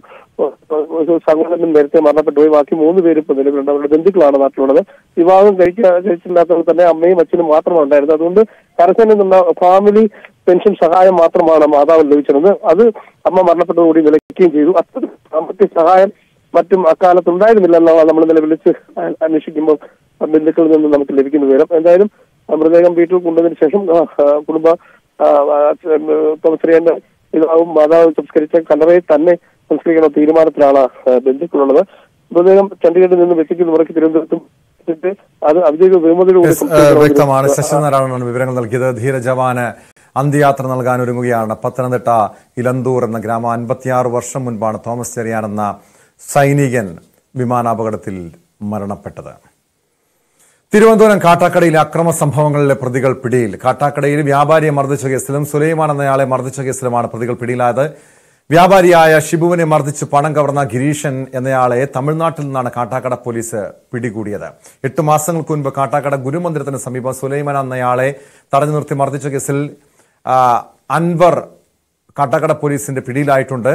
സഹോദരനും നേരത്തെ മരണപ്പെട്ടുപോയി. ബാക്കി 3 പേര് ഇപ്പോൾ നിലവിലുണ്ട്. അവരുടെ ബന്ധുക്കളാണ് നാട്ടിലുള്ളത്. വിവാഹം കഴിച്ചില്ലാത്തവർ തന്നെ അമ്മയും അച്ഛനും മാത്രമാണ് ഉണ്ടായിരുന്നത്. അതുകൊണ്ട് കരസേനയിൽ നിന്നുള്ള ഫാമിലി പെൻഷൻ സഹായം മാത്രമാണ് മാതാവ് ലഭിച്ചിരുന്നത്. അത് അമ്മ മരണപ്പെട്ടതോടുകൂടി നിലയ്ക്കുകയും ചെയ്തു. അത്ര സാമ്പത്തിക സഹായം മറ്റും അക്കാലത്ത് ഉണ്ടായിരുന്നില്ലെന്നാണ് നമ്മൾ ഇന്നലെ വിളിച്ച് അന്വേഷിക്കുമ്പോൾ ബന്ധുക്കളിൽ നിന്ന് നമുക്ക് ലഭിക്കുന്ന വിവരം. എന്തായാലും മൃതദേഹം വീട്ടിൽ കൊണ്ടതിന് ശേഷം കുടുംബ തോമസ് ചെറിയാന്റെ പിതാവും മാതാവും സംസ്കരിച്ച കല്ലറയിൽ തന്നെ സംസ്കരിക്കുന്ന തീരുമാനത്തിലാണ് ബന്ധുക്കളുള്ളത്. മൃതദേഹം ചണ്ഡീഗഡിൽ നിന്ന് വെച്ചിക്കുന്ന മുറയ്ക്ക് തിരുവനന്തപുരത്തും അത് ഔദ്യോഗിക ബഹുമതിയോട് വ്യക്തമാണ്. ശശിനാരായണനാണ് വിവരങ്ങൾ നൽകിയത്. ധീരജവാന് അന്ത്യയാത്ര നൽകാൻ ഒരുങ്ങുകയാണ്. പത്തനംതിട്ട ഇലന്തൂർ എന്ന ഗ്രാമം. 56 വർഷം മുൻപാണ് തോമസ് ചെറിയാൻ എന്ന സൈനികൻ വിമാനാപകടത്തിൽ മരണപ്പെട്ടത്. തിരുവനന്തപുരം കാട്ടാക്കടയിലെ അക്രമ സംഭവങ്ങളിലെ പ്രതികൾ പിടിയിൽ. കാട്ടാക്കടയിൽ വ്യാപാരിയെ മർദ്ദിച്ച കേസിലും സുലൈമാൻ എന്നയാളെ മർദ്ദിച്ച കേസിലുമാണ് പ്രതികൾ പിടിയിലായത്. വ്യാപാരിയായ ഷിബുവിനെ മർദ്ദിച്ച് പണം കവർന്ന ഗിരീഷൻ എന്നയാളെ തമിഴ്നാട്ടിൽ നിന്നാണ് കാട്ടാക്കട പോലീസ് പിടികൂടിയത്. 8 മാസങ്ങൾക്ക് മുൻപ് കാട്ടാക്കട ഗുരുമന്ദിരത്തിന് സമീപം സുലൈമാൻ എന്നയാളെ തടഞ്ഞു നിർത്തി മർദ്ദിച്ച കേസിൽ അൻവർ കാട്ടാക്കട പോലീസിന്റെ പിടിയിലായിട്ടുണ്ട്.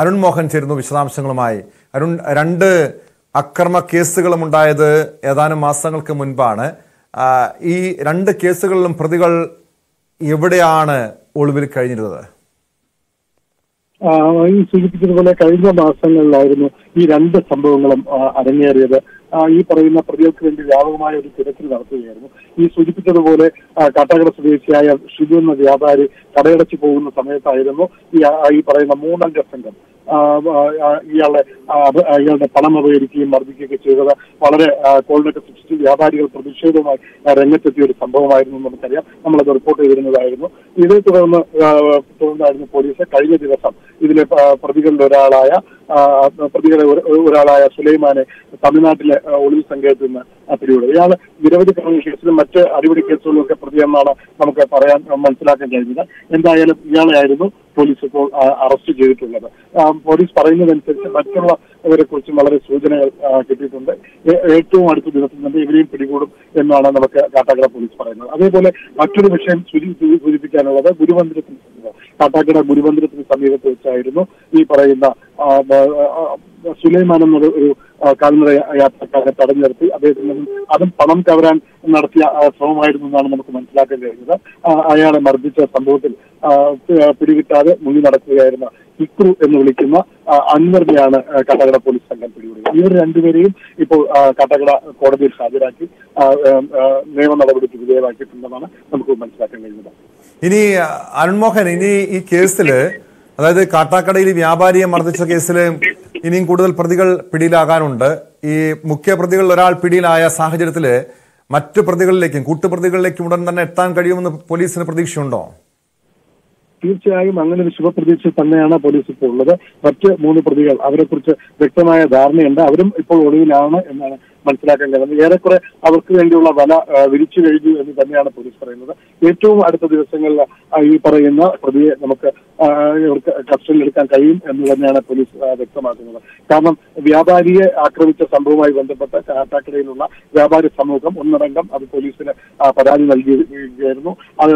അരുൺ മോഹൻ ചേരുന്നു വിശദാംശങ്ങളുമായി. അരുൺ, 2 അക്രമ കേസുകളും ഉണ്ടായത് ഏതാനും മാസങ്ങൾക്ക് മുൻപാണ്. ഈ 2 കേസുകളിലും പ്രതികൾ എവിടെയാണ് ഒളിവിൽ കഴിഞ്ഞിരുന്നത്? ഈ സൂചിപ്പിച്ചതുപോലെ കഴിഞ്ഞ മാസങ്ങളിലായിരുന്നു ഈ 2 സംഭവങ്ങളും അരങ്ങേറിയത്. ഈ പറയുന്ന പ്രതികൾക്ക് വേണ്ടി വ്യാപകമായ ഒരു തിരച്ചിൽ നടത്തുകയായിരുന്നു. ഈ സൂചിപ്പിച്ചതുപോലെ കാട്ടാക്കട സ്വദേശിയായ ഷിബു എന്ന വ്യാപാരി കടയടച്ചു പോകുന്ന സമയത്തായിരുന്നു ഈ പറയുന്ന 3 അംഗ സംഘം ഇയാളുടെ പണം അപഹരിക്കുകയും മർദ്ദിക്കുകയൊക്കെ ചെയ്തത്. വളരെ കോളിനൊക്കെ സൃഷ്ടിച്ച് വ്യാപാരികൾ പ്രതിഷേധവുമായി രംഗത്തെത്തിയ ഒരു സംഭവമായിരുന്നു നമുക്കറിയാം. നമ്മളത് റിപ്പോർട്ട് ചെയ്തിരുന്നതായിരുന്നു. ഇതേ തുടർന്നായിരുന്നു പോലീസ് കഴിഞ്ഞ ദിവസം ഇതിലെ പ്രതികളിലെ ഒരാളായ സുലൈമാനെ തമിഴ്നാട്ടിലെ ഒളിവ് സംഘത്തിൽ നിന്ന് പിടികൂടും. ഇയാൾ നിരവധി ക്രിമിനൽ കേസിലും മറ്റ് അടിപിടി കേസുകളിലും ഒക്കെ പ്രതിയെന്നാണ് നമുക്ക് മനസ്സിലാക്കാൻ കഴിഞ്ഞത്. എന്തായാലും ഇയാളെയായിരുന്നു പോലീസ് ഇപ്പോൾ അറസ്റ്റ് ചെയ്തിട്ടുള്ളത്. പോലീസ് പറയുന്നതനുസരിച്ച് മറ്റുള്ളവരെ കുറിച്ചും വളരെ സൂചനകൾ കിട്ടിയിട്ടുണ്ട്. ഏറ്റവും അടുത്ത ദിവസം തന്നെ ഇവരെയും പിടികൂടും എന്നാണ് നമുക്ക് കാട്ടാക്കട പോലീസ് പറയുന്നത്. അതേപോലെ മറ്റൊരു വിഷയം സൂചിപ്പിക്കാനുള്ളത് കാട്ടാക്കട ഗുരുമന്ദിരത്തിന് സമീപത്ത് വെച്ചായിരുന്നു ഈ പറയുന്ന സുലൈമാൻ എന്നൊരു കാൽനട യാത്രക്കാരെ തടഞ്ഞു നിർത്തി അദ്ദേഹത്തിൽ അതും പണം കവരാൻ നടത്തിയ ശ്രമമായിരുന്നു എന്നാണ് നമുക്ക് മനസ്സിലാക്കാൻ കഴിയുന്നത്. അയാളെ മർദ്ദിച്ച സംഭവത്തിൽ പിടികിട്ടാതെ മുങ്ങി നടക്കുകയായിരുന്ന ഇക്രു എന്ന് വിളിക്കുന്ന അൻവറിനെയാണ് കാട്ടാക്കട പോലീസ് സംഘം പിടികൂടിയത്. ഇവർ 2 പേരെയും ഇപ്പോൾ കാട്ടാക്കട കോടതിയിൽ ഹാജരാക്കി നിയമ നടപടിക്ക് വിധേയമാക്കിയിട്ടുണ്ടെന്നാണ് നമുക്ക് മനസ്സിലാക്കാൻ കഴിയുന്നത്. ഇനി അരുൺമോഹൻ, ഈ കേസില്, അതായത് കാട്ടാക്കടയിൽ വ്യാപാരിയെ മർദ്ദിച്ച കേസിൽ ഇനിയും കൂടുതൽ പ്രതികൾ പിടിയിലാകാനുണ്ട്. ഈ മുഖ്യ പ്രതികളിൽ ഒരാൾ പിടിയിലായ സാഹചര്യത്തില് മറ്റു പ്രതികളിലേക്കും കൂട്ടുപ്രതികളിലേക്കും ഉടൻ തന്നെ എത്താൻ കഴിയുമെന്ന് പോലീസിന് പ്രതീക്ഷയുണ്ടോ? തീർച്ചയായും അങ്ങനെ ഒരു ശുഭപ്രതീക്ഷ തന്നെയാണ് പോലീസ് ഇപ്പോൾ ഉള്ളത്. മറ്റ് 3 പ്രതികൾ, അവരെ കുറിച്ച് വ്യക്തമായ ധാരണയുണ്ട്. അവരും ഇപ്പോൾ ഒളിവിലാണ് എന്നാണ് മനസ്സിലാക്കാൻ കഴിയുന്നത്. ഏറെക്കുറെ അവർക്ക് വേണ്ടിയുള്ള വല വിരിച്ചു കഴിഞ്ഞു എന്ന് തന്നെയാണ് പോലീസ് പറയുന്നത്. ഏറ്റവും അടുത്ത ദിവസങ്ങളിൽ ഈ പറയുന്ന പ്രതിയെ നമുക്ക് കസ്റ്റഡിയിലെടുക്കാൻ കഴിയും എന്ന് തന്നെയാണ് പോലീസ് വ്യക്തമാക്കുന്നത്. കാരണം വ്യാപാരിയെ ആക്രമിച്ച സംഭവവുമായി ബന്ധപ്പെട്ട് കാട്ടാക്കടയിലുള്ള വ്യാപാരി സമൂഹം ഒന്നടങ്കം അത് പോലീസിന് പരാതി നൽകിയിരുന്നു. അത്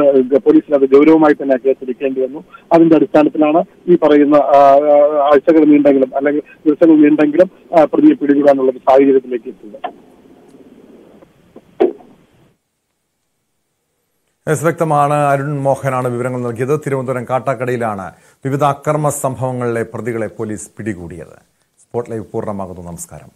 പോലീസിന് അത് ഗൗരവമായി തന്നെ കേസെടുക്കേണ്ടി വന്നു. അതിന്റെ അടിസ്ഥാനത്തിലാണ് ഈ പറയുന്ന ആഴ്ചകൾ നീണ്ടെങ്കിലും അല്ലെങ്കിൽ ദിവസങ്ങൾ നീണ്ടെങ്കിലും പ്രതിയെ പിടികൂടാനുള്ള ഒരു സാഹചര്യത്തിലേക്ക് എത്തുന്നത്. വ്യക്തമാണ്. അരുൺ മോഹനാണ് വിവരങ്ങൾ നൽകിയത്. തിരുവനന്തപുരം കാട്ടാക്കടയിലാണ് വിവിധ അക്രമ സംഭവങ്ങളിലെ പ്രതികളെ പോലീസ് പിടികൂടിയത്. സ്പോട്ട് ലൈവ് പൂർണ്ണമാകുന്നു. നമസ്കാരം.